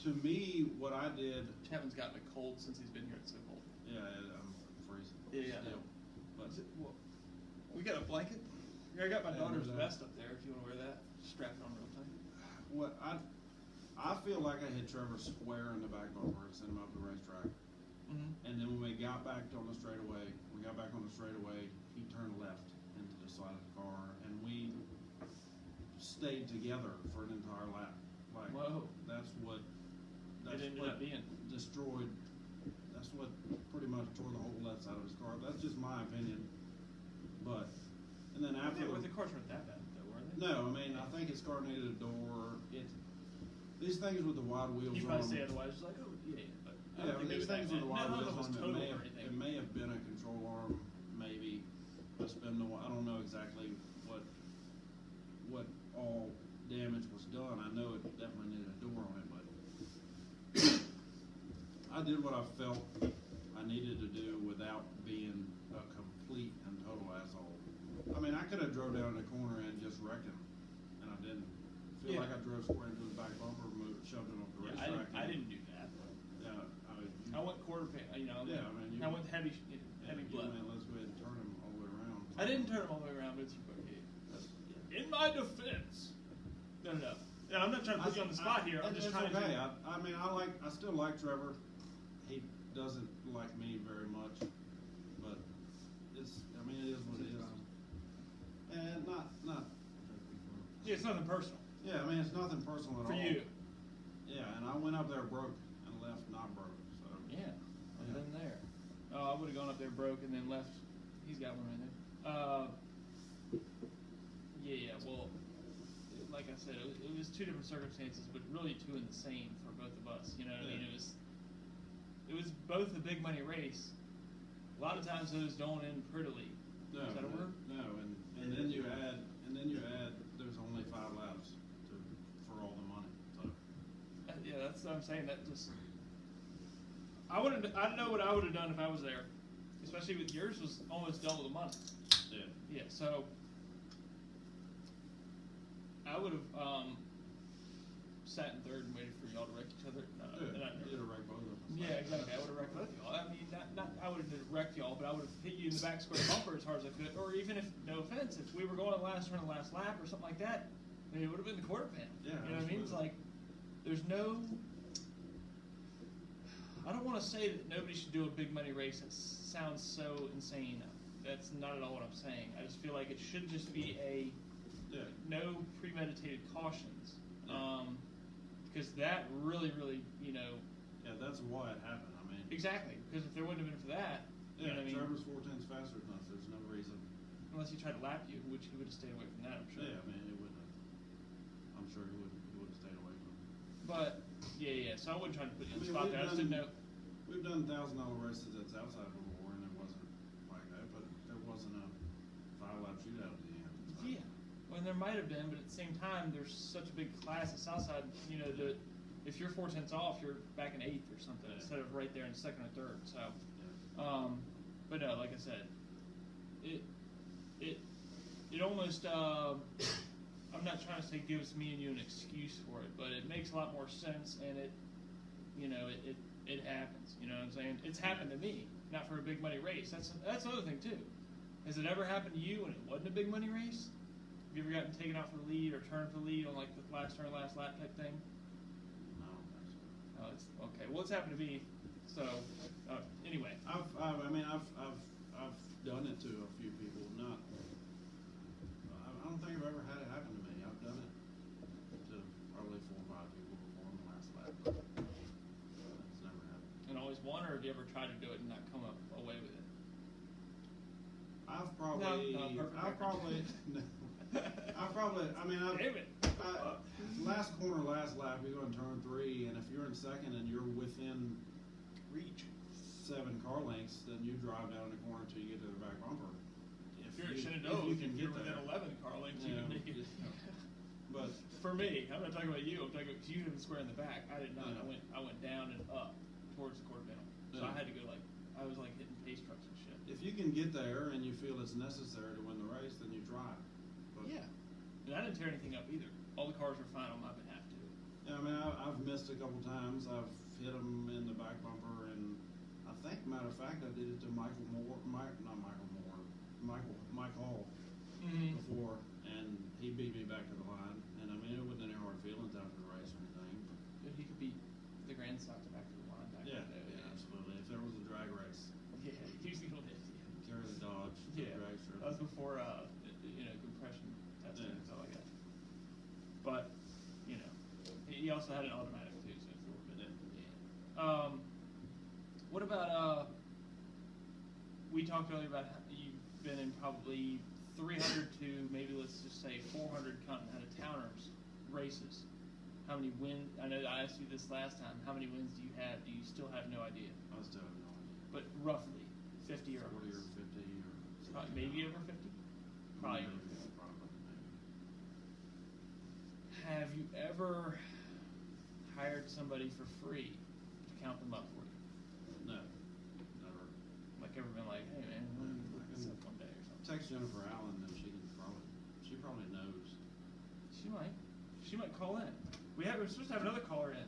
S2: to me, what I did.
S1: Chapman's gotten a cold since he's been here. It's so cold.
S2: Yeah, I'm freezing.
S1: Yeah.
S2: Still. But
S1: We got a blanket. I got my
S2: Yeah,
S1: daughter's
S2: there's that.
S1: vest up there. If you want to wear that, strap it on real tight.
S2: what I feel like I hit Trevor square in the back bumper and sent him up the racetrack.
S1: Mm-hmm.
S2: And then when we got back on the straightaway, he turned left into the side of the car, and we stayed together for an entire lap. Like,
S1: Whoa.
S2: That's what
S1: ended up being.
S2: destroyed. That's what pretty much tore the whole left side of his car. That's just my opinion. But and then after
S1: The cars weren't that bad, though, were they?
S2: no, I mean I think his car needed a door. These things with the wide wheels
S1: You
S2: on
S1: probably say
S2: them.
S1: otherwise, just like, oh yeah. But I
S2: Yeah,
S1: don't think
S2: these
S1: they were
S2: things
S1: that
S2: with the
S1: bad.
S2: wide
S1: None of
S2: wheels
S1: them was
S2: on them,
S1: total or anything.
S2: it may have been a control arm, maybe a spindle. I don't know exactly what all damage was done. I know it definitely needed a door on it, but I did what I felt I needed to do without being a complete and total asshole. I mean, I could have drove down the corner and just wrecked him, and I didn't. Feel
S1: Yeah.
S2: like I drove square into his back bumper, shoved him off the
S1: Yeah,
S2: racetrack.
S1: I didn't do that.
S2: Yeah,
S1: I went quarter pan, you know.
S2: Yeah, I mean,
S1: I went heavy, heavy
S2: you
S1: blood.
S2: went, let's go ahead and turn him all the way around.
S1: I didn't turn him all the way around, but it's okay. In my defense. No. No, I'm not trying to put you on the spot here. I'm just
S2: it's
S1: trying
S2: okay.
S1: to.
S2: I mean, I still like Trevor. He doesn't like me very much, but it is what it is. And not.
S1: Yeah, it's nothing personal.
S2: Yeah, I mean, it's nothing personal at
S1: For
S2: all.
S1: you.
S2: Yeah, and I went up there broke and left not broke. So.
S1: Yeah, I've been there. I would have gone up there broke and then left. He's got one right there. Yeah. Well, like I said, it was two different circumstances, but really two in the same for both of us. You know what I mean? It was both a big money race. A lot of times those don't end prettily.
S2: No,
S1: Is that a word?
S2: No, and then you add there's only 5 laps for all the money. So.
S1: Yeah, that's what I'm saying. That just I know what I would have done if I was there, especially with yours was almost double the money.
S2: Yeah.
S1: Yeah, so I would have sat in third and waited for y'all to wreck each other.
S2: You'd have wrecked both of us.
S1: Yeah, exactly. I would have wrecked both y'all. I mean, not I would have wrecked y'all, but I would have hit you in the back square bumper as hard as I could. Or even if, no offense, if we were going the last turn, the last lap, or something like that, I mean, it would have been the quarter panel.
S2: Yeah,
S1: you know what I mean? It's
S2: absolutely.
S1: like there's no. I don't want to say that nobody should do a big money race. That sounds so insane. That's not at all what I'm saying. I just feel like it should just be no premeditated cautions.
S2: Yeah.
S1: Because that really, you know.
S2: Yeah, that's why it happened. I mean.
S1: Exactly. Because if there wouldn't have been for that, you know what I mean?
S2: Trevor's 4/10 faster than us. There's no reason.
S1: Unless he tried to lap you, which he would have stayed away from that, I'm sure.
S2: Yeah, I mean, he wouldn't have. I'm sure he would have stayed away from it.
S1: But yeah. So I wasn't trying to put you on the
S2: I mean,
S1: spot there. I just didn't know.
S2: We've done $1,000 races at Southside before, and it wasn't like that. But there wasn't a 5-lap shootout at the end. So.
S1: Yeah. Well, there might have been, but at the same time, there's such a big class at Southside. You know that if you're 4/10 off, you're back in 8th or something instead of right there in 2nd or 3rd. So, but no, like I said, it almost. I'm not trying to say gives me and you an excuse for it, but it makes a lot more sense, and it happens. You know what I'm saying? It's happened to me, not for a big money race. That's the other thing too. Has it ever happened to you when it wasn't a big money race? Have you ever gotten taken out for the lead or turned for the lead on like the last turn, last lap type thing?
S2: No, that's
S1: Oh, it's okay. Well, it's happened to me. So, anyway.
S2: I've done it to a few people. I don't think I've ever had it happen to me. I've done it to probably 4 or 5 people before in the last lap. It's never happened.
S1: And I always wonder, have you ever tried to do it and not come away with it?
S2: I've probably.
S1: No, perfect
S2: I've
S1: record.
S2: probably. I mean,
S1: Damn it.
S2: last corner, last lap, you go in turn 3, and if you're in second and you're within
S1: Reach.
S2: 7 car lengths, then you drive down the corner until you get to the back bumper.
S1: If you're at Shenandoah,
S2: you
S1: if
S2: can
S1: you're
S2: get
S1: within
S2: there.
S1: 11 car lengths, you
S2: Yeah.
S1: can make it.
S2: But
S1: For me, I'm not talking about you. I'm talking about you didn't square in the back. I did not.
S2: Yeah.
S1: I went down and up towards the quarter panel. So
S2: Yeah.
S1: I had to go I was like hitting pace trucks and shit.
S2: if you can get there and you feel it's necessary to win the race, then you drive. But,
S1: Yeah. And I didn't tear anything up either. All the cars were fine on my behalf too.
S2: Yeah, I mean, I've missed a couple times. I've hit them in the back bumper, and I think, matter of fact, I did it to Mike Hall
S1: Mm-hmm.
S2: before, and he beat me back to the line. And I mean, it wasn't any hard feelings after the race or anything.
S1: But he could beat the Grand Stocks back to the line back
S2: Yeah,
S1: in the day.
S2: yeah, absolutely. If there was a drag race,
S1: Yeah, he was the only
S2: carry the Dodge, the
S1: Yeah,
S2: drag strip.
S1: that was before compression testing
S2: Yeah.
S1: and stuff like that. But he also had an automatic too, so it's a little bit. Yeah. What about we talked earlier about how you've been in probably 300 to maybe let's just say 400 out of towners races. How many wins? I know I asked you this last time. How many wins do you have? Do you still have no idea?
S2: I still have no idea.
S1: But roughly 50 or
S2: 40 or 50 or
S1: maybe over 50. Probably.
S2: Maybe, probably.
S1: Have you ever hired somebody for free to count them up for you?
S2: No, never.
S1: Like ever been like, hey man, let me look this up one day or something?
S2: Jennifer Allen, then she probably knows.
S1: She might call in. We're supposed to have another caller in.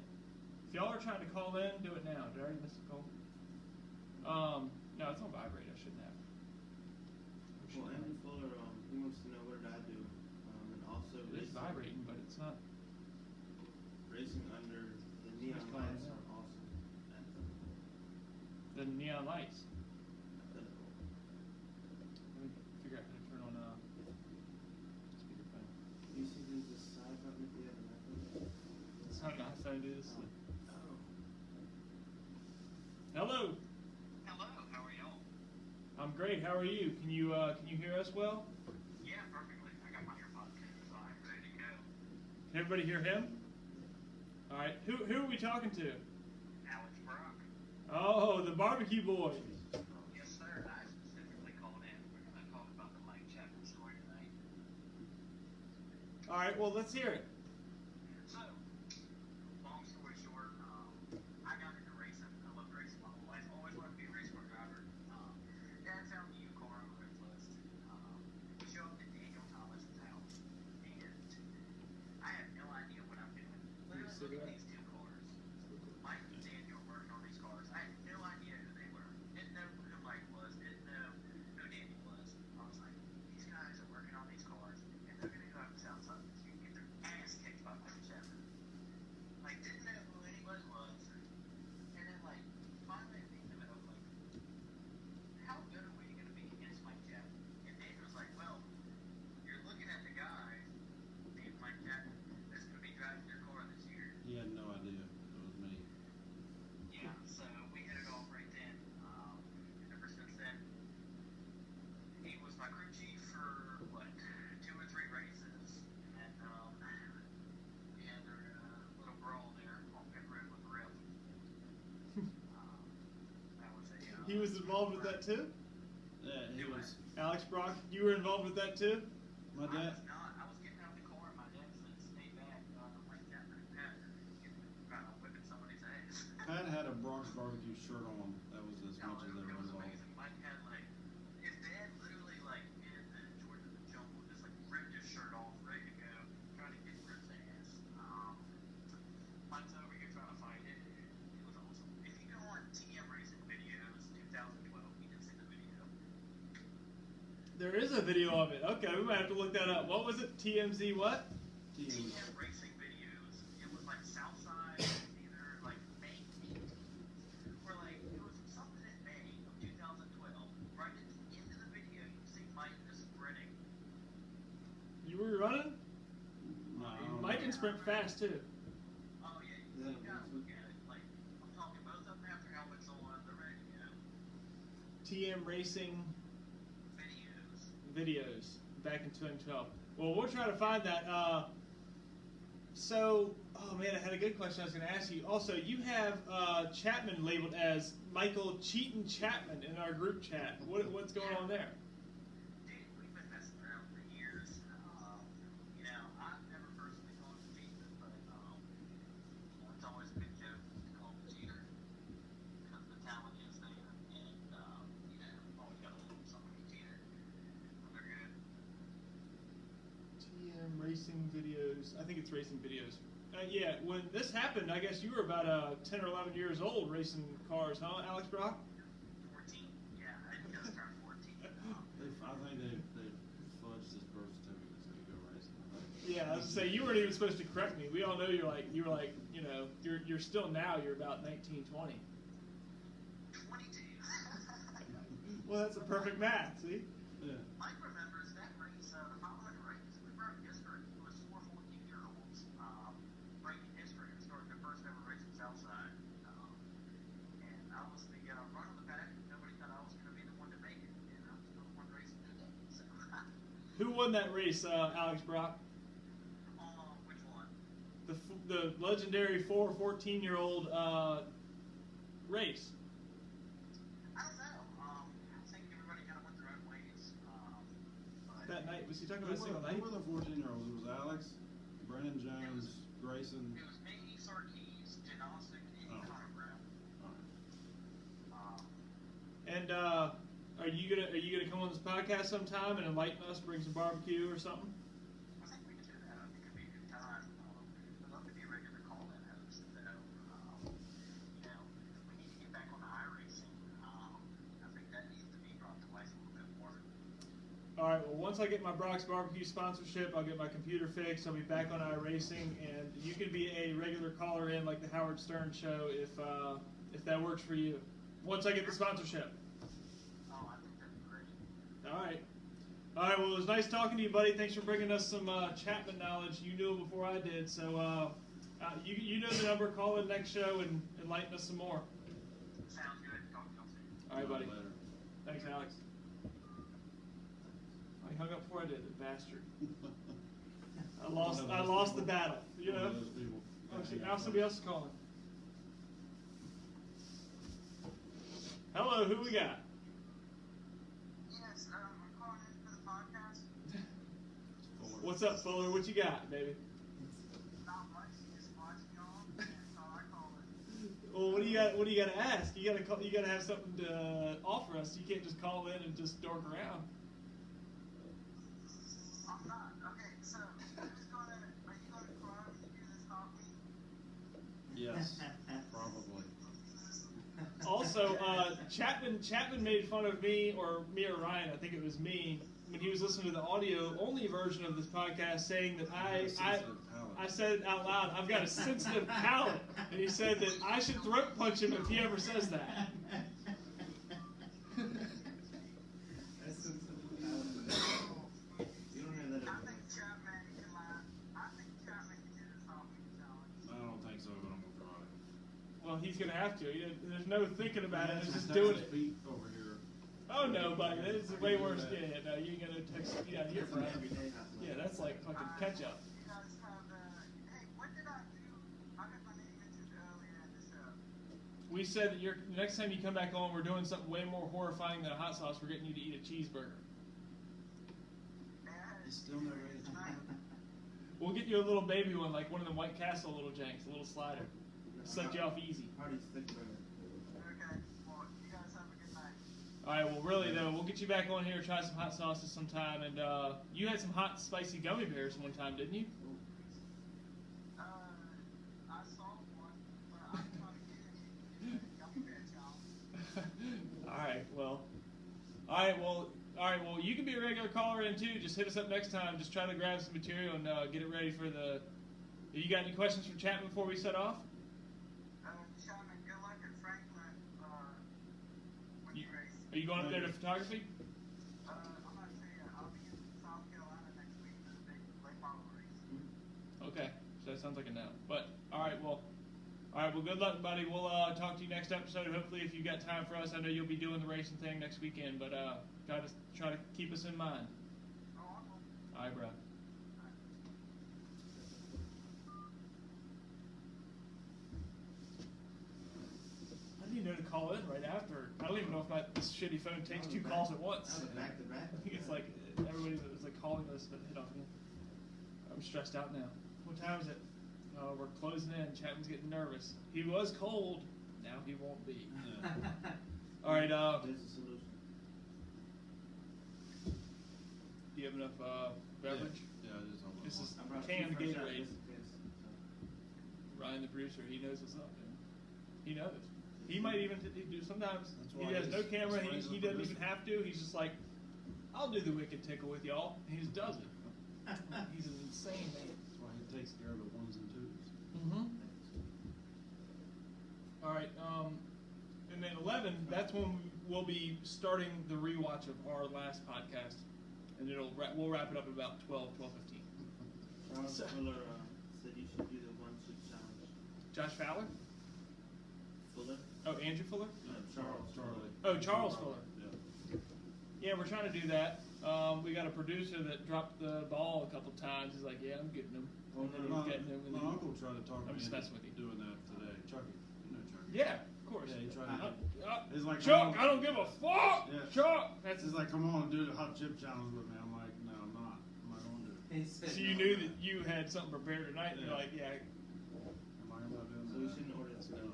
S1: If y'all are trying to call in, do it now. Did I already miss a call? No, it's on vibrate. I shouldn't have.
S4: Well, Andrew Fuller, he wants to know what did I do, and also
S1: It's vibrating, but it's not.
S4: racing under the neon
S1: Just calling
S4: lights
S1: it
S4: are
S1: out.
S4: awesome.
S1: The neon lights.
S4: At the,
S1: Let me figure out how to turn on speakerphone.
S4: you see, there's this side button if you have an iPhone.
S1: It's not an iPhone, dude. This is
S4: Oh.
S1: Hello.
S5: Hello, how are y'all?
S1: I'm great. How are you? Can you hear us well?
S5: Yeah, perfectly. I got my AirPods in, so I'm ready to go.
S1: Can everybody hear him? All right. Who are we talking to?
S5: Alex Brock.
S1: Oh, the barbecue boy.
S5: Yes, sir. I specifically called in. We're going to talk about the Mike Chapman story tonight.
S1: All right. Well, let's hear it.
S5: So, long story short, I got into racing. I loved racing my whole life. Always wanted to be a race car driver. Dad found me a car on Craigslist. We showed up at Daniel Thomas's house, and I had no idea what I'm doing. Literally look at these two cars. Mike and Daniel working on these cars. I had no idea who they were. Didn't know who Mike was. Didn't know who Daniel was. I was like, these guys are working on these cars, and they're gonna go out to South Side this year and get their ass kicked by Mike Chapman. Like, didn't know who anybody was. And then, like, finally at the end of it, I was like, how good are we going to be against Mike Chapman? And Daniel was like, well, you're looking at the guy named Mike Chapman that's going to be driving your car this year.
S2: He had no idea it was me.
S5: Yeah, so we hit it off right then. And ever since then, he was my crew chief for, what, 2 or 3 races. And we had our little brawl there on pit road with the rip. That was a...
S1: He was involved with that too.
S2: Yeah, he was.
S1: Alex Brock, you were involved with that too.
S2: My
S5: I
S2: dad.
S5: was not. I was getting out of the car and my dad said, stay back. Mike Chapman and Pat are whipping somebody's ass.
S2: Pat had a Bronx barbecue shirt on. That was as
S5: No,
S2: much as they
S5: it
S2: were
S5: was
S2: involved.
S5: amazing. Mike had like, his dad literally like in Georgia the Jungle, just like ripped his shirt off, ready to go, trying to get Rip's ass. Mike's over here trying to fight it. It was awesome. If you go on TM Racing Videos 2012, you can see the video.
S1: There is a video of it. Okay, we might have to look that up. What was it? TMZ what?
S5: TM Racing Videos. It was like Southside, either like May 18th, or like it was something in May of 2012. Right at the end of the video, you see Mike just sprinting.
S1: You were running?
S2: No, I don't
S1: Mike
S2: know.
S1: can sprint fast too.
S5: Oh yeah, you gotta look at it. Like I'm talking, both of them have their helmets on, they're ready to go.
S1: TM Racing
S5: Videos.
S1: videos back in 2012. Well, we'll try to find that. So, oh man, I had a good question I was going to ask you. Also, you have Chapman labeled as Michael Cheatin' Chapman in our group chat. What's going on there?
S5: Dude, we've been messing around for years. You know, I've never personally called him cheating, but it's always a good joke to call him a cheater because the talent is there, and you know, always got to look for somebody to cheater. They're good.
S1: TM Racing videos. I think it's Racing videos. Yeah, when this happened, I guess you were about 10 or 11 years old racing cars, huh, Alex Brock?
S5: 14. Yeah, I just turned 14.
S2: I think they fudged his birth certificate so he could go racing.
S1: Yeah, I was gonna say you weren't even supposed to correct me. We all know you were like, you know, you're still now. You're about 19, 20.
S5: 22.
S1: Well, that's a perfect math. See?
S2: Yeah.
S5: Mike remembers that race, the following race. We broke history. It was 4 14-year-olds breaking history and starting their first ever race at Southside. And I was the run of the pack. Nobody thought I was going to be the one to make it. And I was the one racing today. So,
S1: Who won that race, Alex Brock?
S5: which one?
S1: The legendary 4 14-year-old race.
S5: I don't know. I think everybody kind of went their own ways. But
S1: That night, was he talking
S2: Who
S1: about a single night?
S2: were the 14-year-olds? It was Alex, Brennan Jones, Grayson.
S5: it was me, Sarkees, Janosic, and
S2: Oh.
S5: Connor Brown.
S2: Alright.
S1: And Are you gonna come on this podcast sometime and enlighten us, bring some barbecue or something?
S5: I think we could do that. I think it'd be a good time. I'd love to be a regular call-in host, though. You know, we need to get back on the iRacing. I think that needs to be brought to life a little bit more.
S1: All right. Well, once I get my Brock's Barbecue sponsorship, I'll get my computer fixed. I'll be back on iRacing, and you can be a regular caller in like the Howard Stern show if that works for you. Once I get the sponsorship.
S5: Oh, I think that'd be great.
S1: All right. All right. Well, it was nice talking to you, buddy. Thanks for bringing us some Chapman knowledge. You knew it before I did, so you know the number. Call in next show and enlighten us some more.
S5: Sounds good. Talk to you soon.
S1: All right, buddy.
S2: Later.
S1: Thanks, Alex. I hung up before I did, the bastard. I lost the battle. You know.
S2: One of those people.
S1: Oh, shit, now somebody else is calling. Hello, who we got?
S5: Yes, I'm calling in for the podcast.
S2: Fuller.
S1: What's up, Fuller? What you got, baby?
S5: Not much. Just watching y'all. That's all I call it.
S1: Well, what do you got to ask? You got to have something to offer us. You can't just call in and just dork around.
S5: I'm not. Okay, so are you going to cry when you do this coffee?
S2: Yes, probably.
S1: Also, Chapman made fun of me or Ryan, I think it was me, when he was listening to the audio only version of this podcast, saying that I said out loud, I've got a sensitive palate, and he said that I should throat punch him if he ever says that.
S4: You don't hear that
S5: I
S4: every
S5: think Chapman can laugh. I think Chapman can do this coffee challenge.
S2: I don't think so, but I'm gonna try.
S1: Well, he's going to have to. There's no thinking about it. He's just
S2: Texas
S1: doing it.
S2: Pete over here.
S1: Oh, no, buddy. This is way worse. Yeah, no, you ain't going to text me out here, Brian.
S4: every day.
S1: Yeah, that's like fucking ketchup.
S5: You guys have, hey, what did I do? I got my name mentioned earlier in the show.
S1: We said that the next time you come back on, we're doing something way more horrifying than a hot sauce. We're getting you to eat a cheeseburger.
S4: It's still not ready.
S1: We'll get you a little baby one, like one of the White Castle little janks, a little slider. Suck you off easy.
S4: Party's thick burger.
S5: Okay, well, you guys have a good night.
S1: All right, well, really, though, we'll get you back on here, try some hot sauces sometime. And you had some hot, spicy gummy bears one time, didn't you?
S5: I saw one, but I'm trying to get it in the gummy bear challenge.
S1: All right, well, you can be a regular caller in, too. Just hit us up next time. Just try to grab some material and get it ready for the... You got any questions for Chapman before we set off?
S5: Chapman, good luck at Franklin when you race.
S1: Are you going up there to photography?
S5: I'm not sure yet. I'll be in South Carolina next week for the big late model race.
S1: Okay, so that sounds like a no. But all right, well, good luck, buddy. We'll talk to you next episode. Hopefully, if you got time for us, I know you'll be doing the racing thing next weekend. But try to keep us in mind.
S5: Oh, I will.
S1: All right, bro. I didn't know to call in right after. I don't even know if this shitty phone takes two calls at once.
S4: That was back to back.
S1: I think it's like everybody that was like calling us that hit off me. I'm stressed out now. What time is it? Oh, we're closing in. Chapman's getting nervous. He was cold. Now he won't be.
S2: Yeah.
S1: All right.
S4: There's a solution.
S1: Do you have enough beverage?
S2: Yeah, I just
S1: This is
S4: I brought
S1: canned
S4: two fresh out
S1: Gatorade.
S4: just in case.
S1: Ryan, the producer, he knows what's up, man. He knows. He might even do sometimes.
S2: That's
S1: He
S2: why
S1: has no
S2: he's-
S1: camera.
S2: that's why he's
S1: He
S2: a
S1: doesn't even
S2: producer.
S1: have to. He's just like, I'll do the wicked tickle with y'all. And he just does it. He's an insane man.
S2: That's why he takes care of the ones and twos.
S1: Mm-hmm. All right. And then 11. That's when we'll be starting the rewatch of our last podcast, and we'll wrap it up at about 12:15.
S4: Charles
S1: So-
S4: Fuller said you should do the one chip challenge.
S1: Josh Fowler?
S4: Fuller?
S1: Oh, Andrew Fuller?
S4: No,
S2: Charlie.
S1: Oh, Charles Fuller.
S2: Yeah.
S1: Yeah, we're trying to do that. We got a producer that dropped the ball a couple times. He's like, yeah, I'm getting him.
S2: Oh,
S1: And then he's getting him. And
S2: my
S1: then,
S2: uncle tried to talk
S1: I'm
S2: me
S1: just
S2: into
S1: messing with you.
S2: doing that today. Chucky. You know Chucky.
S1: yeah, of course.
S2: Yeah, he tried to. He's like,
S1: Chuck,
S2: come on.
S1: I don't give a fuck.
S2: Yeah.
S1: Chuck. That's
S2: He's like, come on and do the hot chip challenge with me. I'm like, no, I'm not. I'm not going to do it.
S4: He said
S1: So you
S4: no.
S1: knew that you had something prepared tonight, and you're
S2: Yeah.
S1: like, yeah.
S2: Am I not doing
S4: So we
S2: that?
S4: shouldn't order this now.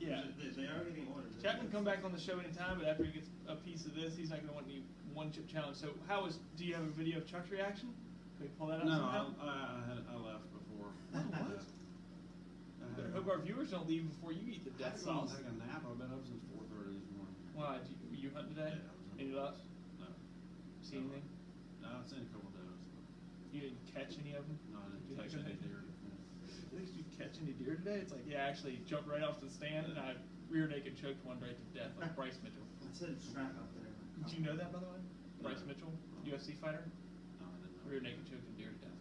S1: Yeah.
S4: They are getting orders.
S1: Chapman come back on the show anytime, but after he gets a piece of this, he's not gonna want any one chip challenge. So do you have a video of Chuck's reaction? Can we pull that up
S2: No,
S1: somehow?
S2: I left before.
S1: Oh, what? Better hope our viewers don't leave before you eat the
S2: I had
S1: death
S2: to go and
S1: sauce.
S2: take a nap. I've been up since 4:30 this morning.
S1: Why? Were you hunting today?
S2: Yeah, I was
S1: Any luck?
S2: No.
S1: See anything?
S2: No, I've seen a couple does.
S1: You didn't catch any of them?
S2: No, I
S1: Did
S2: didn't catch
S1: you-
S2: any deer.
S1: Did you catch any deer today? It's like, yeah, I actually jumped right off the stand and I rear naked choked one right to death, like Bryce Mitchell.
S4: I said strap up there.
S1: Did you know that, by the way? Bryce
S2: No.
S1: Mitchell, UFC fighter,
S2: No, I didn't know.
S1: rear naked choked a deer to death.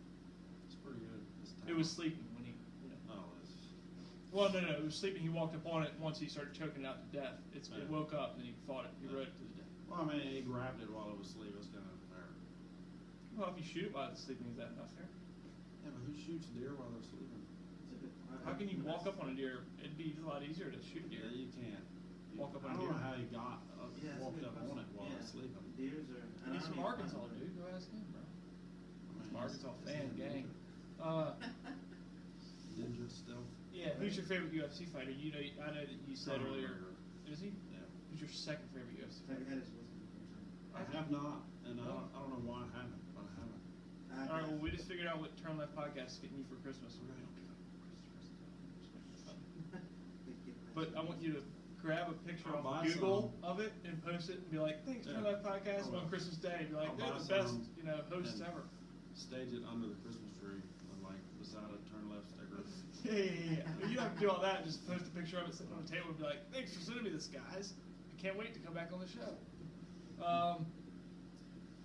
S2: It's pretty good.
S1: It was sleeping when he,
S2: Oh, it's.
S1: well, no, it was sleeping. He walked up on it once he started choking it out to death. It
S2: Yeah.
S1: woke up and then he fought it. He rode it to the death.
S2: Well, I mean, he grabbed it while it was asleep. It's kind of unfair.
S1: Well, if you shoot it while it's sleeping, is that not fair?
S2: Yeah, but who shoots deer while they're sleeping?
S4: It's a good point.
S1: How can you walk up on a deer? It'd be a lot easier to shoot a deer.
S2: Yeah, you can't.
S1: Walk up on
S2: I
S1: a
S2: don't
S1: deer.
S2: know how he got
S4: Yeah, that's a
S2: walked
S4: good
S2: up
S4: question.
S2: on it while
S4: Yeah.
S2: it's sleeping.
S4: Deers are. and
S1: He's
S4: I
S1: from
S4: don't
S1: Arkansas,
S4: even-
S1: dude. Go ask him, bro.
S2: I mean,
S1: From Arkansas
S2: it's
S1: fan
S2: in
S1: gang.
S2: ninja. Ninja still.
S1: Yeah. Who's your favorite UFC fighter? You know, I know that you said
S2: Conor
S1: earlier.
S2: McGregor.
S1: Is he?
S2: Yeah.
S1: Who's your second favorite UFC
S4: Have
S1: fighter?
S4: you had his whiskey?
S2: I have not, and
S1: No.
S2: I don't know why I haven't, but I haven't.
S1: All right. Well, we just figured out what Turn Left Podcast is getting you for Christmas. We're gonna. But I want you to grab a picture
S2: I'll
S1: off
S2: buy
S1: Google of it and post it and be like, "Thanks, Turn
S2: Yeah.
S1: Left Podcast
S2: I will.
S1: on Christmas Day." Be like,
S2: I'll
S1: "They're
S2: buy
S1: the best,
S2: some
S1: hosts
S2: and-
S1: ever."
S2: Stage it under the Christmas tree, with, like beside a turn left sticker.
S1: Yeah. You don't have to do all that. Just post a picture of it sitting on the table and be like, "Thanks for sending me this, guys. I can't wait to come back on the show."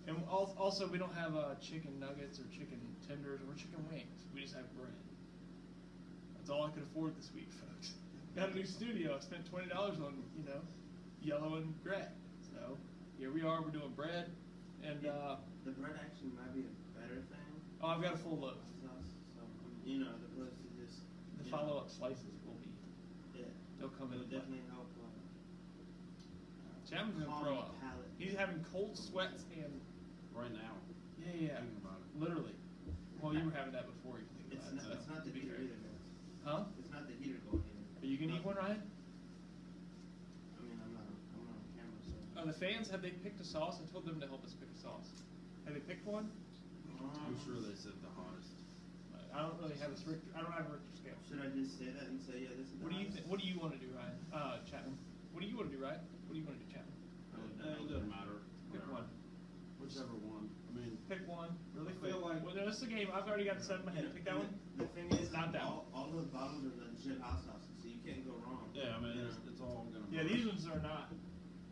S1: And also, we don't have chicken nuggets or chicken tenders or chicken wings. We just have bread. That's all I could afford this week, folks. Got a new studio. I spent $20 on, yellow and gray. So here we are. We're doing bread, and
S4: The bread actually might be a better thing.
S1: I've got a full loaf.
S4: So, the opposed to just.
S1: The follow-up slices will be.
S4: Yeah.
S1: They'll come in.
S4: It'll definitely help.
S1: Chapman's gonna
S4: calm
S1: throw
S4: the
S1: up.
S4: palate.
S1: He's having cold sweats and
S2: Right now.
S1: yeah,
S2: Thinking about it.
S1: literally. Well, you were having that before you think
S4: It's
S1: about
S4: not.
S1: it.
S4: It's not the
S1: to be
S4: heater
S1: fair.
S4: either, guys.
S1: Huh?
S4: It's not the heater going either.
S1: Are you gonna eat one, Ryan?
S4: I mean, I'm not on camera, so.
S1: The fans, have they picked a sauce? I told them to help us pick a sauce. Have they picked one?
S2: I'm sure they said the hottest.
S1: I don't really have a I don't have a Richter scale.
S4: Should I just say that and say, yeah, this is.
S1: What do you What do you want to do, Ryan? Chapman. What do you want to do, Ryan? What do you want to do, Chapman?
S2: It doesn't matter.
S1: Pick
S2: Whatever.
S1: one.
S2: Whichever one. I mean,
S1: Pick one. Really
S2: I
S1: quick.
S2: feel like-
S1: Well, no, this is a game. I've already got it set in my head. Pick that one.
S4: The thing is,
S1: Not that
S4: all those bottles are legit hot sauces, so you can't go wrong.
S2: yeah, I mean,
S4: You know?
S2: it's all gonna.
S1: Yeah,
S2: work.
S1: these ones are not.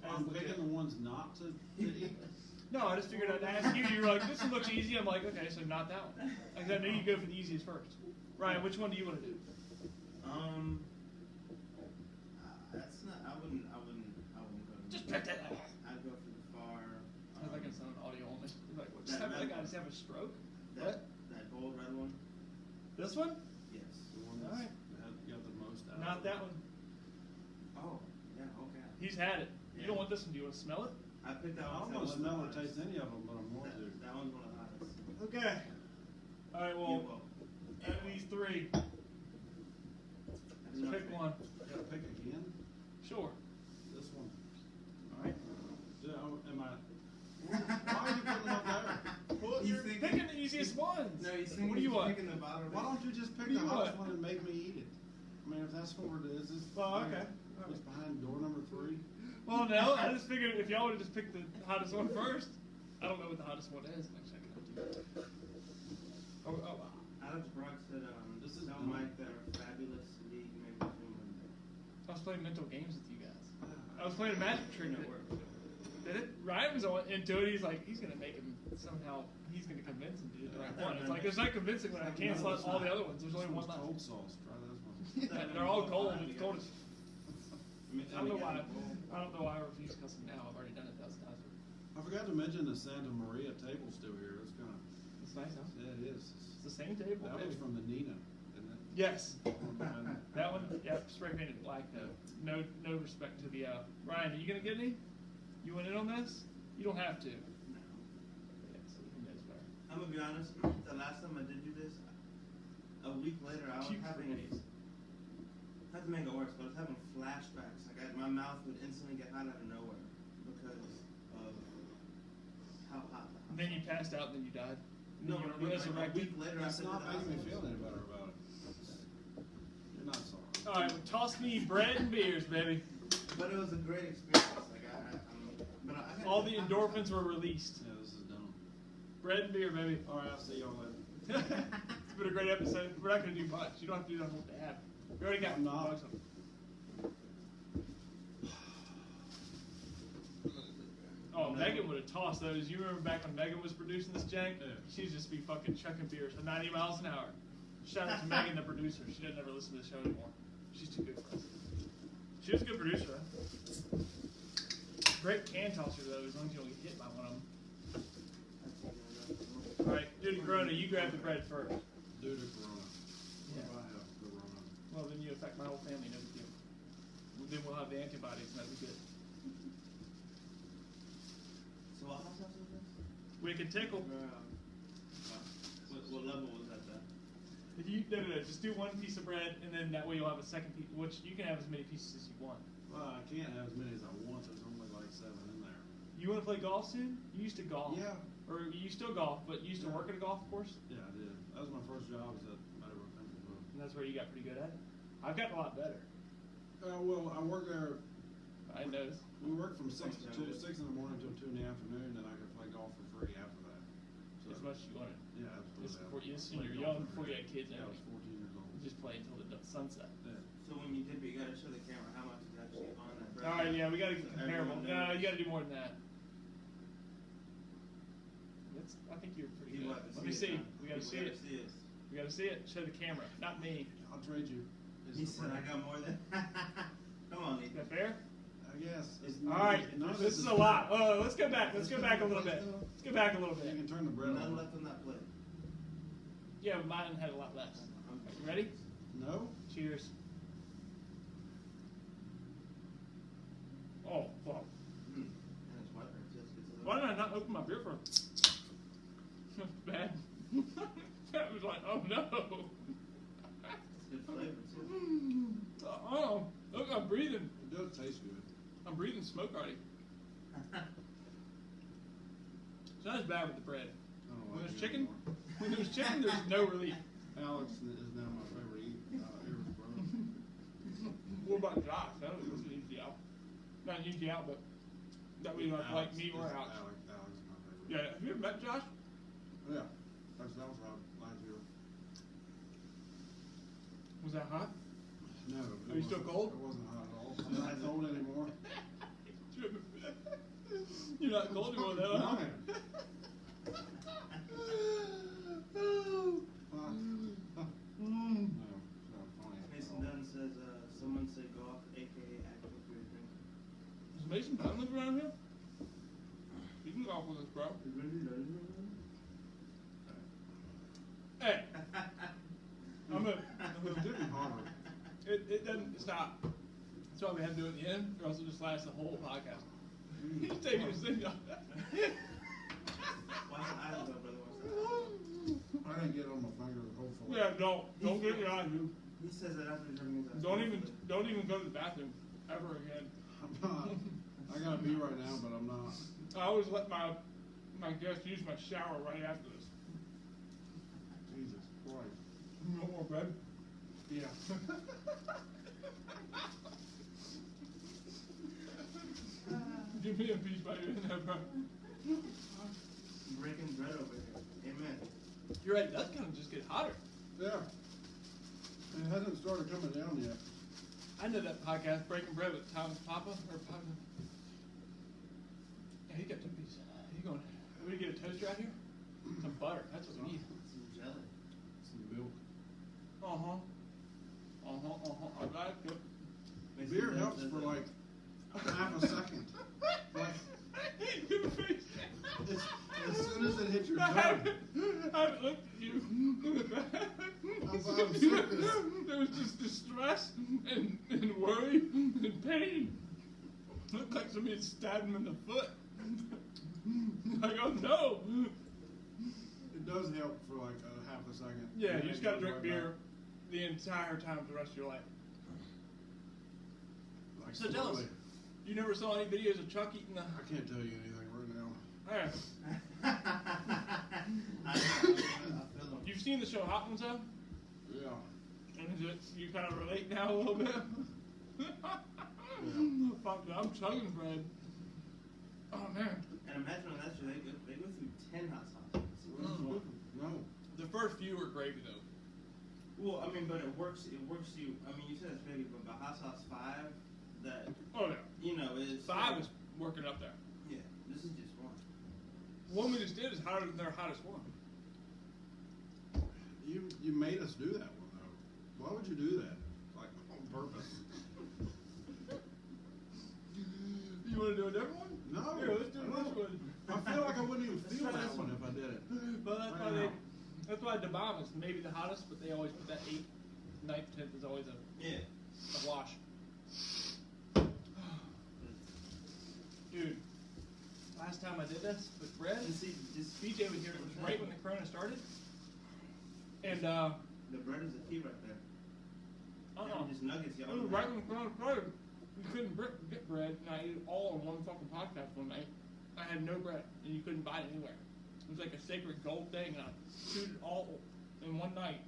S2: I'm
S1: legit.
S2: picking the ones not to eat.
S1: No, I just figured I'd ask you. You were like, this one looks easy. I'm like, okay, so not that one. Like, I knew you go for the easiest first. Ryan, which one do you want to do?
S4: That's not. I wouldn't go.
S1: Just pick that.
S4: I'd go for the far.
S1: Sounds like it's on audio only. You're like, what? Just
S4: That
S1: have
S4: red
S1: that guy
S4: one.
S1: just have a stroke?
S4: That gold red one.
S1: This one?
S4: Yes.
S2: The one that's
S1: Alright.
S2: got the most out
S1: Not
S2: of
S1: that
S2: it.
S1: one.
S4: Oh, yeah. Okay.
S1: He's had it. You don't
S4: Yeah.
S1: want this one. Do you want to smell it?
S4: I picked that
S2: I
S4: one.
S2: don't want to smell or taste any of them, but I'm going to.
S4: That one's one of the hottest.
S1: Okay. All right.
S4: You
S1: Well,
S4: will.
S1: out of these three,
S4: That's my
S1: pick
S4: favorite.
S1: one.
S2: I gotta pick again.
S1: Sure.
S2: This one.
S1: All right.
S2: Am I? Why are you putting them up there?
S1: Well,
S4: He's
S1: you're
S4: thinking-
S1: picking the easiest ones.
S4: No, he's thinking
S1: What do you
S4: he's
S1: want?
S4: picking the bottle.
S2: Why don't you just pick
S1: What do
S2: the
S1: you
S2: hottest
S1: want?
S2: one and make me eat it? I mean, if that's what it is, it's.
S1: Oh, okay.
S2: It's behind door number 3.
S1: Well, no, I just figured if y'all would have just picked the hottest one first. I don't know what the hottest one is. Actually, I can do. Oh,
S4: Alex Brock said,
S2: This is
S4: tell
S2: dumb.
S4: Mike that our fabulous league made me feel like
S1: I was playing mental games with you guys. I was playing a magic trick. Did it? Ryan was into it. He's like, he's gonna make him somehow. He's gonna convince him to do the right one. It's like there's not convincing when I cancel out all the other ones. There's only one left.
S2: Cold sauce. Try this one.
S1: Yeah, they're all cold. It's cold as. I don't know why.
S4: Bowl.
S1: I don't know why I refuse cussing now. I've already done it 1,000 times.
S2: I forgot to mention the Santa Maria table still here. It's kind of.
S1: It's nice, huh?
S2: Yeah, it is.
S1: It's the same table.
S2: That was
S1: baby.
S2: from the Nina, isn't it?
S1: Yes.
S2: Behind-
S1: That one, yeah, spray painted black though. No respect to the. Ryan, are you gonna get any? You went in on this? You don't have to.
S4: No.
S1: Yeah, so who knows better.
S4: I'm gonna be honest. The last time I did do this, a week later, I was
S1: Cute
S4: having
S1: phrase.
S4: Not to make it worse, but I was having flashbacks. Like my mouth would instantly get hot out of nowhere because of how hot the house.
S1: And then you passed out, and then you died. And
S4: No,
S1: then
S4: like
S1: you
S4: a
S1: resurrected.
S4: week later I
S2: It's
S4: said
S2: not
S4: that
S2: making me
S4: house
S2: feel
S4: was-
S2: any better about it. You're not sorry.
S1: All right, well, toss me bread and beers, baby.
S4: But it was a great experience. Like but I had
S1: All the endorphins were released.
S2: Yeah, this is dumb.
S1: Bread and beer, baby.
S2: All right, I'll see y'all later.
S1: It's been a great episode. We're not going to do much. You don't have to do the whole dab. We already got
S2: I'm not.
S1: bugs on. Oh, Megan would have tossed those. You remember back when Megan was producing this jank?
S2: Yeah.
S1: She'd just be fucking chucking beers at 90 miles an hour. Shout out to Megan, the producer. She doesn't ever listen to the show anymore. She's too good for us. She was a good producer, huh? Great can tosser, though, as long as you don't get hit by one of them. All right, Duty Corona, you grab the bread first.
S2: Due to Corona.
S1: Yeah.
S2: What if I have Corona?
S1: Well, then you affect my whole family, no big deal. Then we'll have the antibodies, and that'll be good.
S4: So what house was this?
S1: Wicked Tickle.
S4: What level was that then?
S1: If you, no, just do one piece of bread, and then that way you'll have a second piece, which you can have as many pieces as you want.
S2: Well, I can't have as many as I want. There's only like 7 in there.
S1: You want to play golf soon? You used to golf.
S2: Yeah.
S1: Or you still golf, but you used to work at a golf course?
S2: Yeah, I did. That was my first job. Was at Meadowbrook Country Club.
S1: And that's where you got pretty good at it? I've gotten a lot better.
S2: Well, I worked there.
S1: I noticed.
S2: We worked from 6 to 2, 6 in the morning till 2 in the afternoon, and I could play golf for free after that. So,
S1: As much as you wanted.
S2: yeah,
S1: This
S2: absolutely.
S1: before you,
S2: I
S1: when
S2: played
S1: you're
S2: golf
S1: young,
S2: for
S1: before you
S2: free.
S1: had kids,
S2: Yeah, I
S1: and
S2: was 14 years old.
S1: you just play until the sunset.
S2: Yeah.
S4: So when you dip it, you gotta show the camera how much is actually on that bread.
S1: All right, yeah, we got to
S4: So
S1: get comparable.
S4: everyone
S1: No,
S4: knows.
S1: you got to do more than that. That's, I think you're pretty
S4: People
S1: good.
S4: have to
S1: Let me see.
S4: it,
S1: We got to see it. We got to see it. Show the camera, not me.
S2: I'll trade you.
S4: He said I got more than. Come on,
S1: Is
S4: Ethan.
S1: that fair?
S2: I guess.
S1: All right,
S2: None of
S1: this is a
S2: fair.
S1: lot. Let's go back. Let's go back a little bit. Let's go back a little
S2: You
S1: bit.
S2: can turn the bread
S4: None
S2: on.
S4: left on that plate.
S1: Yeah, but mine had a lot less. You ready?
S2: No?
S1: Cheers. Oh, fuck.
S4: And it's wet. It's just, it's a little.
S1: Why did I not open my beer first? That's bad. That was like, oh no.
S4: It's good flavor too.
S1: Oh, look, I'm breathing.
S2: It does taste good.
S1: I'm breathing smoke already. So that's bad with the bread.
S2: I don't
S1: When
S2: like
S1: there's
S2: it
S1: chicken,
S2: anymore.
S1: when there's chicken, there's no relief.
S2: Alex is now my favorite Irish brother.
S1: What about Josh? I don't know if he's out. Not easy out, but that would be like me or Alex.
S2: Alex is my favorite.
S1: Yeah, have you ever met Josh?
S2: Yeah. That was Rob last year.
S1: Was that hot?
S2: No.
S1: Are you still cold?
S2: It wasn't hot at all. I'm not cold anymore.
S1: You're not cold anymore, though, huh?
S2: No, it's not funny.
S4: Mason Dunn says, someone say golf, aka act with your thing.
S1: Does Mason Dunn live around here? You can golf with us, bro. Hey,
S2: It's getting hotter.
S1: it doesn't stop. That's why we have to do it at the end, or else it'll just last the whole podcast. He's taking his thing off.
S4: Watch the eyes though, brother. Watch the eyes.
S2: I didn't get it on my finger, hopefully.
S1: Yeah, don't get your eyes, dude.
S4: He says that after drinking his eyes.
S1: Don't even go to the bathroom ever again.
S2: I'm not. I gotta be right now, but I'm not.
S1: I always let my guests use my shower right after this.
S2: Jesus Christ.
S1: No more bread.
S2: Yeah.
S1: Give me a piece while you're in there, bro.
S4: Breaking bread over here. Amen.
S1: You're right. That's kind of just get hotter.
S2: Yeah. It hasn't started coming down yet.
S1: I know that podcast, Breaking Bread with Thomas Papa or Papa. Yeah, he got 2 pieces. You going? We get a toaster out here? Some butter. That's what we need.
S4: Some jelly.
S2: Some milk.
S1: I got it. Yep.
S4: Mason
S2: Beer
S4: Dunn
S2: helps
S4: says
S2: for
S4: that.
S2: like half a second. Like, as soon as it hits your
S1: I
S2: tongue.
S1: haven't looked at you.
S2: I'm serious.
S1: There was just distress and worry and pain. Looked like somebody had stabbed him in the foot. Like, oh no.
S2: It does help for like half a second.
S1: Yeah,
S2: And
S1: you
S2: then
S1: just
S2: it
S1: gotta
S2: goes
S1: drink
S2: right
S1: beer
S2: back.
S1: the entire time for the rest of your life. So tell us,
S2: Absolutely.
S1: you never saw any videos of Chuck eating the?
S2: I can't tell you anything right now.
S1: Alright.
S4: I feel them.
S1: You've seen the show Hot Ones though?
S2: Yeah.
S1: And is it, you kind of relate now a little bit? Fuck, I'm chugging bread. Oh man.
S4: And imagine on that show, they go through 10 hot sauces.
S2: No.
S1: The first few were gravy though.
S4: Well, I mean, but it works you, I mean, you said it's gravy, but by hot sauce 5, that,
S1: Oh yeah.
S4: you know, is...
S1: 5 is working up there.
S4: Yeah, this is just 1.
S1: One we just did is hotter than their hottest one.
S2: You made us do that one though. Why would you do that? Like on purpose?
S1: You want to do a different one?
S2: No.
S1: Here, let's do
S2: I
S1: this
S2: don't.
S1: one.
S2: I feel like I wouldn't even feel
S4: try
S2: that
S4: this
S2: one
S4: one.
S2: if I did it.
S1: Well, that's
S2: I
S1: why
S2: know.
S1: that's why the bomb is maybe the hottest, but they always put that 8th, 9th, 10th is always a
S4: Yeah.
S1: wash. Dude, last time I did this with bread,
S4: And see, just
S1: BJ was here. It was right when the Corona started, and
S4: the bread is the key right there. And just nuggets,
S1: it
S4: y'all.
S1: was right when the Corona started. We couldn't get bread, and I ate it all in one fucking podcast one night. I had no bread, and you couldn't buy it anywhere. It was like a sacred gold thing, and I chewed it all in one night.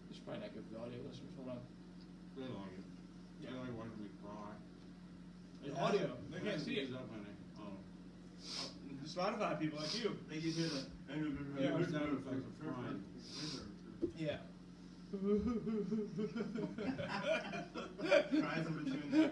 S1: This is probably not good for the audio listeners. Hold on.
S2: They like it. They like watching me cry.
S1: The audio, they can't see it.
S2: Up in it. Oh.
S1: The Spotify people like you.
S4: They just hear the...
S1: Yeah,
S2: There's no effect of crying.
S1: Yeah.
S4: Cries in between that.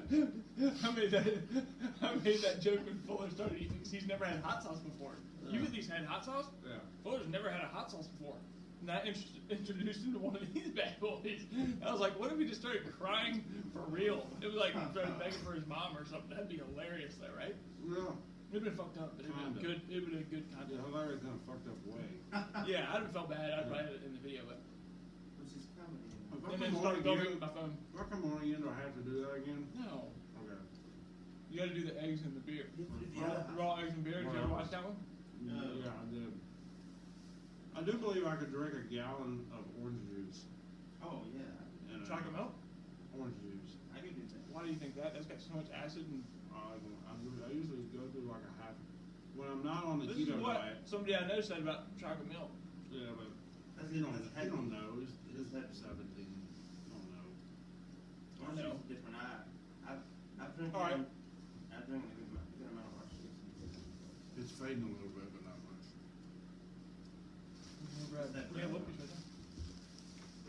S1: I made that joke when Fuller started eating because he's never had hot sauce before. You at least had hot sauce?
S2: Yeah.
S1: Fuller's never had a hot sauce before. And that introduced him to one of these bad boys. I was like, what if he just started crying for real? It was like he started begging for his mom or something. That'd be hilarious though, right?
S2: Yeah.
S1: It'd been fucked up, but it'd been
S2: Kinda.
S1: good. It would have been good
S2: Yeah,
S1: content.
S2: hilarious in a fucked up way.
S1: Yeah, I'd have felt bad. I'd write it in the video, but
S4: Which is comedy.
S2: If I
S1: and
S2: come
S1: then
S2: on
S1: started going
S2: again,
S1: with my phone.
S2: if I come on again, do I have to do that again?
S1: No,
S2: Okay.
S1: you got to do the eggs and the beer.
S4: Yeah.
S1: Raw eggs and beer. Did you ever watch that one?
S2: Yeah, I did. I do believe I could drink a gallon of orange juice.
S4: Oh, yeah.
S2: And
S1: Chocolate milk.
S2: Orange juice.
S4: I can do that.
S1: Why do you think that? That's got so much acid and.
S2: I usually go through like a half. When I'm not on the
S1: This is
S2: keto
S1: what
S2: diet.
S1: somebody I know said about chocolate milk.
S2: Yeah, but
S4: That's
S2: you
S4: it,
S2: don't,
S4: that's
S2: you
S4: heavy.
S2: don't know. It's
S4: It's heavy.
S2: 17. You don't know.
S4: Orange
S1: know.
S4: juice is different. I've drank
S1: All right.
S4: I've drank a good amount of orange juice.
S2: It's fading a little bit, but not much.
S4: That
S1: Yeah,
S4: bread.
S1: look, right there.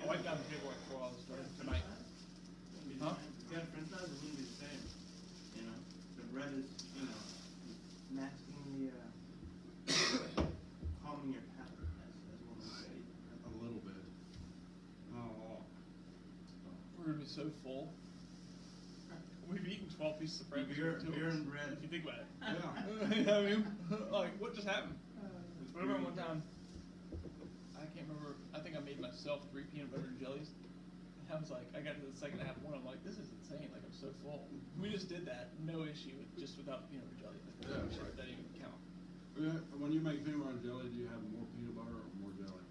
S1: I wiped down the table before all this started tonight. Huh?
S4: If you had french fries, it wouldn't be the same. You know? The bread is, you know, masking the, calming your palate, as one would say.
S2: A little bit. Not a lot.
S1: We're gonna be so full. We've eaten 12 pieces of bread.
S4: Beer
S1: between the two
S4: beer
S1: of us,
S4: and bread.
S1: If you think about it.
S2: Yeah.
S1: You know what I mean? Like, what just happened? I remember one time, I can't remember, I think I made myself 3 peanut butter and jellies. And I was like, I got to the second half one, I'm like, this is insane, like I'm so full. We just did that, no issue, just without peanut butter jelly. Like,
S2: Yeah,
S1: shit,
S2: right.
S1: that didn't even count.
S2: Yeah, when you make peanut butter and jelly, do you have more peanut butter or more jelly?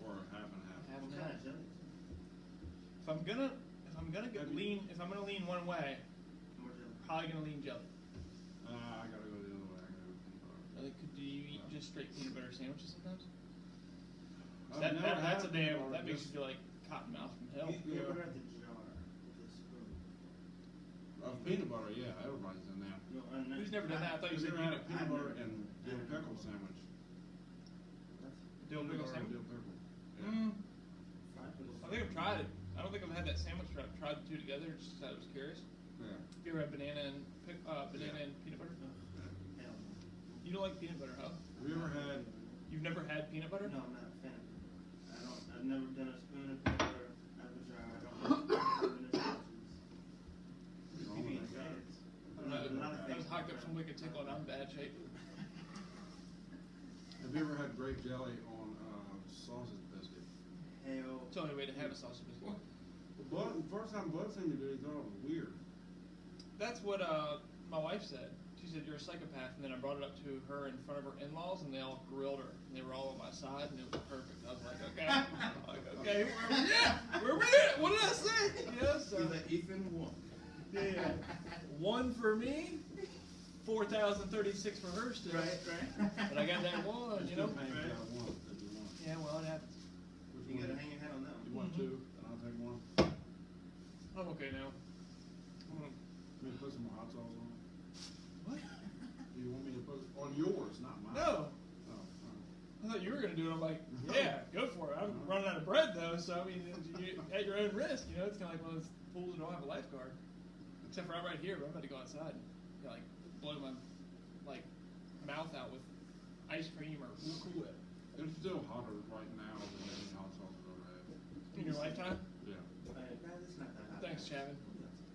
S2: Or half and half?
S1: Half
S4: What
S1: and
S4: kind
S1: half.
S4: of jelly?
S1: If I'm gonna lean one way,
S4: More jelly.
S1: probably gonna lean jelly.
S2: I gotta go the other way. I gotta go peanut butter.
S1: Like, do you eat just straight peanut butter sandwiches sometimes?
S2: I've never
S1: That's a
S2: had peanut
S1: damn.
S2: butter,
S1: That makes
S2: just-
S1: you feel like cotton mouth from hell.
S4: You ever had the jar with the spoon?
S2: Peanut butter, yeah, everybody's in that.
S4: No,
S1: Who's never done that? I thought you
S2: Have you
S1: said
S2: ever had a
S1: peanut.
S2: peanut butter and dill pickle sandwich?
S1: Dill pickle
S2: Peanut butter and
S1: sandwich.
S2: dill pickle. Yeah.
S4: Fried pickles.
S1: I think I've tried it. I don't think I've had that sandwich, but I've tried the two together. Just 'cause I was curious.
S2: Yeah.
S1: Have you ever had banana and peanut butter?
S4: Hell no.
S1: You don't like peanut butter, huh?
S2: Have you ever had?
S1: You've never had peanut butter?
S4: No, I'm not a fan of it. I've never done a spoon of peanut butter out of a jar. I don't like
S2: What's wrong with that guy?
S1: I don't know. I was hocked up some wicked tickle and I'm in bad shape.
S2: Have you ever had grape jelly on sausage biscuit?
S4: Hell.
S1: It's the only way to have a sausage biscuit.
S2: Bud, first time Bud seen me do it, he thought it was weird.
S1: That's what my wife said. she said, "You're a psychopath." And then I brought it up to her in front of her in-laws, and they all grilled her. And they were all on my side, and it was perfect. I was like, okay, where we at? Where we at? What did I say? You know, so,
S4: He's like, Ethan won.
S1: yeah. 1 for me, 4,036 for her still.
S4: Right.
S1: But I got that one, you know.
S2: Still paying for that one that you want.
S1: Yeah, well, it happens.
S2: Which
S4: You
S2: one?
S4: gotta hang your head on that
S2: You
S4: one.
S2: want two, and I'll take one.
S1: I'm okay now.
S2: You want me to put some more hot sauce on it?
S1: What?
S2: Do you want me to put on yours, not mine?
S1: No.
S2: Oh, all right.
S1: I thought you were going to do it. I'm like, yeah, go for it. I'm running out of bread, though, so, I mean, you, at your own risk, you know, it's kind of like one of those fools who don't have a lifeguard. Except for I'm right here, but I'm about to go outside and, you know, like, blow my, like, mouth out with ice cream or Cool Whip.
S2: It's still hotter right now than any hot sauce I've ever had.
S1: In your lifetime?
S2: Yeah.
S4: Guys, it's not that hot.
S1: Thanks, Chapman.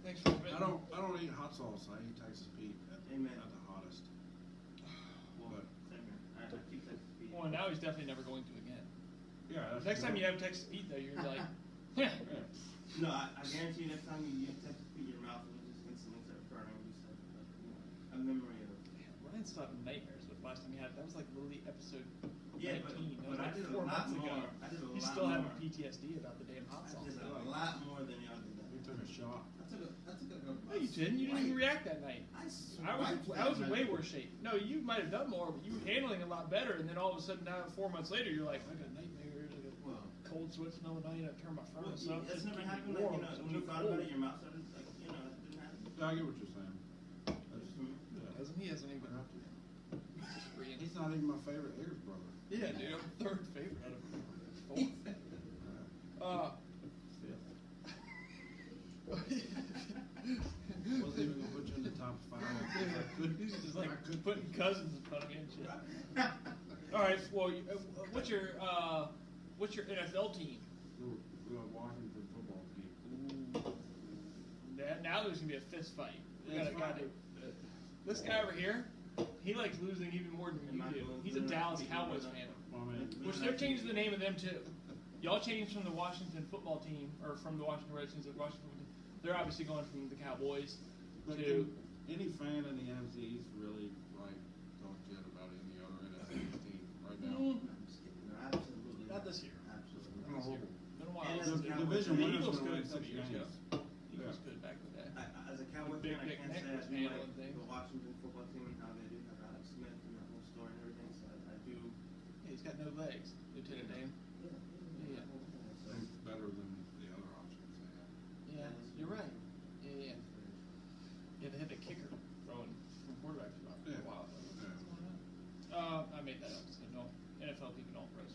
S1: Thanks for
S2: I don't eat hot sauce. I eat Texas Pete at
S4: Amen.
S2: the hottest.
S4: Well,
S2: But
S4: same here. I keep Texas Pete.
S1: Well, now he's definitely never going to again.
S2: yeah, that's
S1: Next time
S2: true.
S1: you have Texas Pete, though, you're like, yeah.
S2: Yeah.
S4: No, I guarantee you next time you use Texas Pete in your mouth, it'll just instantly start burning. Just like, a memory of.
S1: Ryan still having nightmares with last time he had it. That was like literally episode 19.
S4: Yeah,
S1: That
S4: but
S1: was
S4: I
S1: like
S4: did a
S1: 4
S4: lot
S1: months ago.
S4: more. I did a
S1: He's
S4: lot
S1: still having
S4: more.
S1: PTSD about the damn hot
S4: I
S1: sauce.
S4: did a lot more than y'all did that.
S2: He took a shot.
S4: I took a
S1: No, you didn't. You didn't even react that night. I was in way worse shape. No, you might have done more, but you were handling it a lot better. And then all of a sudden, now 4 months later, you're like, I got nightmares. I got
S4: Well,
S1: cold sweats in the middle of the night. I turned my
S4: well,
S1: furnace up.
S4: that's
S1: just
S4: never
S1: keep me
S4: happened. Like,
S1: warm,
S4: you know,
S1: so
S4: when you
S1: it's
S4: thought
S1: cold.
S4: about it, your mouth started like, you know, it didn't happen.
S2: Yeah, I get what you're saying. That's,
S1: He hasn't even.
S2: have to.
S1: Just agreeing.
S2: He's not even my favorite Ayers brother.
S1: Yeah, dude. I'm third favorite out of 4.
S2: Wasn't even gonna put you in the top 5.
S1: He's just like putting cousins in front of me and shit. All right. Well, what's your NFL team?
S2: We're a Washington football team.
S1: Now there's gonna be a fist fight. We
S2: Yeah,
S1: got a
S2: it's
S1: guy.
S2: fine.
S1: This guy over here, he likes losing even more than you do. He's a Dallas Cowboys fan,
S2: Well, I mean,
S1: which they're changing the name of them too. Y'all changed from the Washington football team, or from the Washington Redskins to the Washington football team. They're obviously going from the Cowboys
S2: but
S1: to.
S2: any fan in the NFC East really like talk shit about any other NFC team right now.
S4: I'm just kidding. No, absolutely.
S1: Not this year.
S4: Absolutely.
S2: Not.
S1: Been a while.
S4: And
S1: since
S4: as a
S1: they-
S4: Cowboys
S2: division
S1: the
S2: winner's
S1: Eagles
S2: gonna
S1: good
S2: win
S1: a couple
S2: 6
S1: years ago.
S2: games.
S1: Eagles
S2: Yeah.
S1: good back in the day.
S4: As a Cowboys
S1: Big
S4: fan, I
S1: Nick
S4: can't say
S1: was
S4: I do
S1: handling
S4: like
S1: things.
S4: the Washington football team and how they do have Alex Smith and that whole story and everything. So I do.
S1: Yeah, he's got no legs, Lieutenant Dan. Yeah.
S2: Things better than the other options they have.
S1: Yeah, you're right. Yeah. Yeah, they had the kicker throwing from quarterback for a
S2: Yeah.
S1: while.
S2: Yeah.
S1: I made that up. So no, NFL people don't pros.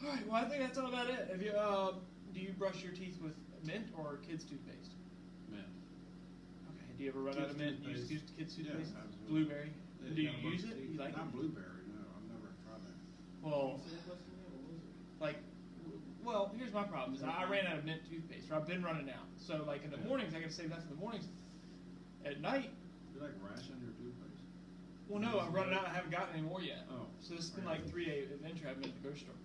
S1: All right. Well, I think that's all about it. Have you? Do you brush your teeth with mint or kids' toothpaste?
S2: Man.
S1: Okay. Do you ever run out of mint?
S2: Kids'
S1: Use
S2: toothpaste.
S1: kids'
S2: Yeah,
S1: toothpaste?
S2: absolutely.
S1: Blueberry.
S2: Yeah,
S1: Do you
S2: gotta brush
S1: use
S2: your
S1: it?
S2: teeth.
S1: You like
S2: Not
S1: it?
S2: blueberry, no. I've never tried that.
S1: Well, like, well, here's my problem: is I ran out of mint toothpaste, or I've been running out. So, like in the mornings, I gotta save that for the mornings. At night,
S2: You like ration your toothpaste?
S1: well, no, I'm running out. I haven't gotten any more yet.
S2: Oh.
S1: So this has been like a 3-day adventure. I've been at the grocery store,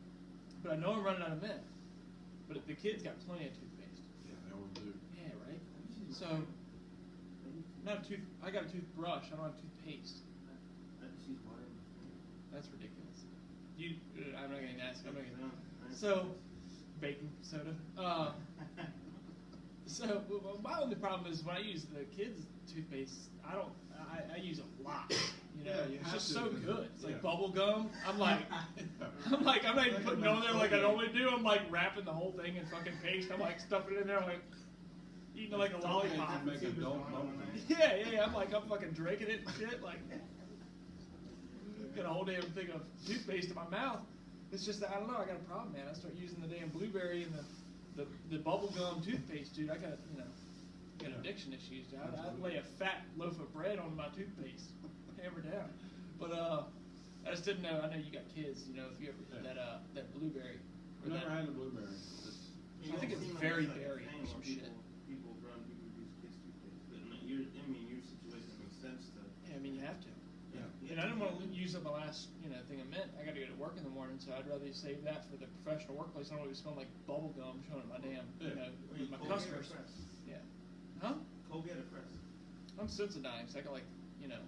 S1: but I know I'm running out of mint. But the kids got plenty of toothpaste.
S2: Yeah, they always do.
S1: Yeah, right. So, not a tooth. I got a toothbrush. I don't have toothpaste.
S4: I just use water.
S1: That's ridiculous. You, I'm not gonna ask. I'm not gonna.
S4: No,
S1: So, baking soda. So my only problem is when I use the kids' toothpaste, I use a lot. You know,
S2: Yeah, you
S1: it's
S2: have
S1: just
S2: to,
S1: so
S2: 'cause
S1: good. It's like
S2: yeah.
S1: bubble gum. I'm like, I'm not even putting it on there like I normally do. I'm like wrapping the whole thing in fucking paste. I'm like stuffing it in there, like eating it like a lollipop.
S2: Make adult bubble gum.
S1: Yeah. I'm fucking drinking it and shit. Like, got a whole damn thing of toothpaste in my mouth. It's just that I don't know. I got a problem, man. I start using the damn blueberry and the bubble gum toothpaste, dude. I got addiction issues. I'd lay a fat loaf of bread on my toothpaste, hammer down. But I just didn't know. I know you got kids. You know, if you ever that blueberry.
S2: I've never had the blueberry.
S1: I think it's very berry or some shit.
S4: People use kids' toothpaste, but your situation makes sense to.
S1: Yeah, I mean you have to.
S4: Yeah.
S1: And I didn't want to use up my last, thing of mint. I got to go to work in the morning, so I'd rather save that for the professional workplace. I don't want to be smelling like bubble gum showing up my damn, with my customers. Yeah. Huh?
S4: Colgate or Crest?
S1: I'm Sensodyne, so I got like you know,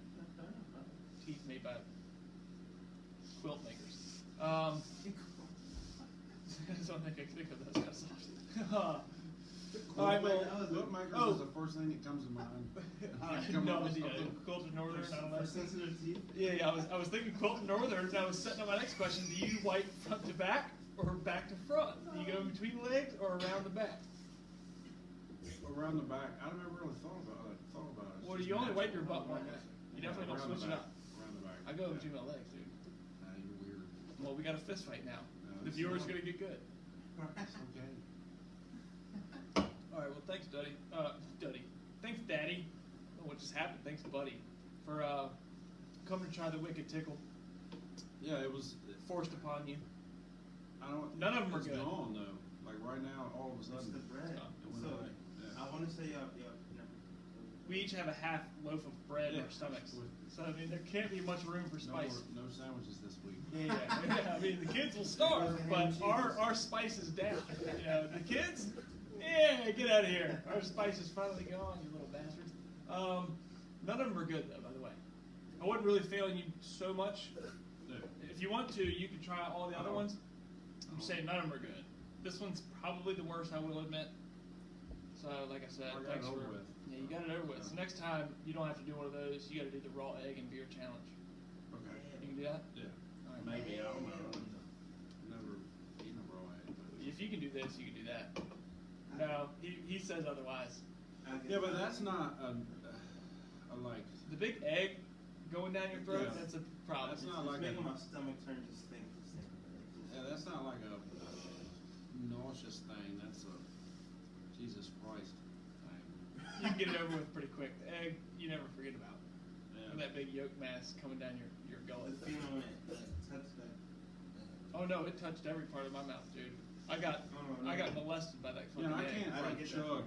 S1: teeth made by quilt makers. That's the only thing I can think of that's kind of soft. All right, well,
S2: Quilt makers
S1: oh.
S2: is the first thing that comes to mind.
S1: I
S2: Come
S1: no
S2: up with
S1: idea.
S2: something.
S1: Quilted Northern, I don't know.
S4: For sensitive teeth.
S1: Yeah, I was thinking Quilted Northern, and I was setting up my next question. Do you wipe front to back or back to front? Do you go in between legs or around the back?
S2: Around the back, I never really thought about it. It's
S1: Well,
S2: just
S1: you only wipe your
S2: natural.
S1: butt one way. You definitely don't
S2: Around the
S1: switch it
S2: back.
S1: up.
S2: Around the back.
S1: I go in
S2: Yeah.
S1: between my legs, dude.
S2: Nah, you're weird.
S1: Well, we got a fist fight now.
S2: No,
S1: The
S2: it's
S1: viewers
S2: not.
S1: are gonna get good.
S2: It's okay.
S1: All right, well, thanks, Duddy. Thanks, Daddy. Oh, what just happened? Thanks, Buddy, for coming to try the Wicked Tickle
S2: Yeah, it was.
S1: forced upon you.
S2: I don't.
S1: None of 'em are
S2: it's
S1: good.
S2: gone though. Like right now, all of a
S4: It's
S2: sudden,
S4: the bread.
S2: it went
S4: So,
S2: away. Yeah.
S4: I want to say,
S1: We each have a half loaf of bread in
S2: Yeah.
S1: our stomachs, so I mean there can't be much room for spice.
S2: No sandwiches this week.
S1: Yeah. I mean the kids will starve, but our spice is down. You know, the kids, yeah, get out of here. Our spice is finally gone, you little bastards. None of them are good though, by the way. I wasn't really failing you so much.
S2: Yeah.
S1: If you want to, you can try all the other ones. I'm saying none of them are good. This one's probably the worst, I will admit. So, like I said,
S2: I got it
S1: thanks
S2: over
S1: for.
S2: with.
S1: Yeah, you got it over with. So next time, you don't have to do one of those. You got to do the raw egg and beer challenge.
S2: Okay.
S1: You can do that.
S2: Yeah.
S1: All right.
S2: Maybe, I don't know. Never eaten a raw egg. But
S1: If you can do this, you can do that. No, he says otherwise.
S2: yeah, but that's not a like.
S1: The big egg going down your throat,
S2: Yeah.
S1: that's a problem.
S2: That's not
S4: It's
S2: like
S4: making
S2: a.
S4: my stomach turn to stink.
S2: Yeah, that's not like a nauseous thing. That's a Jesus Christ thing.
S1: You can get it over with pretty quick. The egg, you never forget about.
S2: Yeah.
S1: And that big yolk mass coming down your gullet.
S4: The feeling it touched that.
S1: Oh no, it touched every part of my mouth, dude. I got molested by that
S2: Yeah,
S1: fucking
S2: and I
S1: egg.
S2: can't
S4: I don't
S2: like
S4: get that.
S2: chug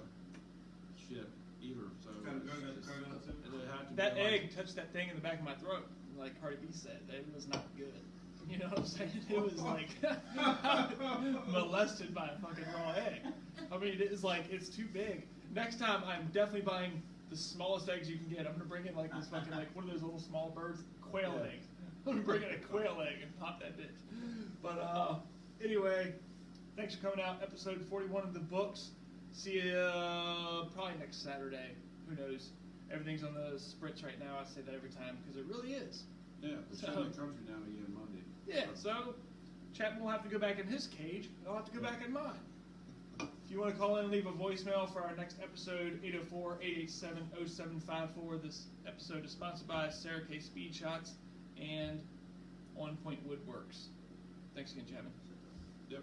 S2: shit either. So
S4: Kind of
S2: it's
S4: gargle-
S2: just-
S4: gargle too?
S2: it'd have to
S1: That
S2: be like-
S1: egg touched that thing in the back of my throat, like Cardi B said. It was not good. You know what I'm saying? It was like molested by a fucking raw egg. I mean, it's like it's too big. Next time, I'm definitely buying the smallest eggs you can get. I'm gonna bring in like this fucking like one of those little small birds, quail
S2: Yeah.
S1: eggs. I'm gonna bring in a quail egg and pop that bitch. But anyway, thanks for coming out. Episode 41 of the books. See you probably next Saturday. Who knows? Everything's on the spritz right now. I say that every time because it really is.
S2: Yeah, they're shutting the country down again Monday.
S1: Yeah, so Chapman will have to go back in his cage. I'll have to go back in mine. If you want to call in and leave a voicemail for our next episode, 804-887-0754. This episode is sponsored by Sarah K. Speed Shots and On Point Woodworks. Thanks again, Chapman.
S2: Yep.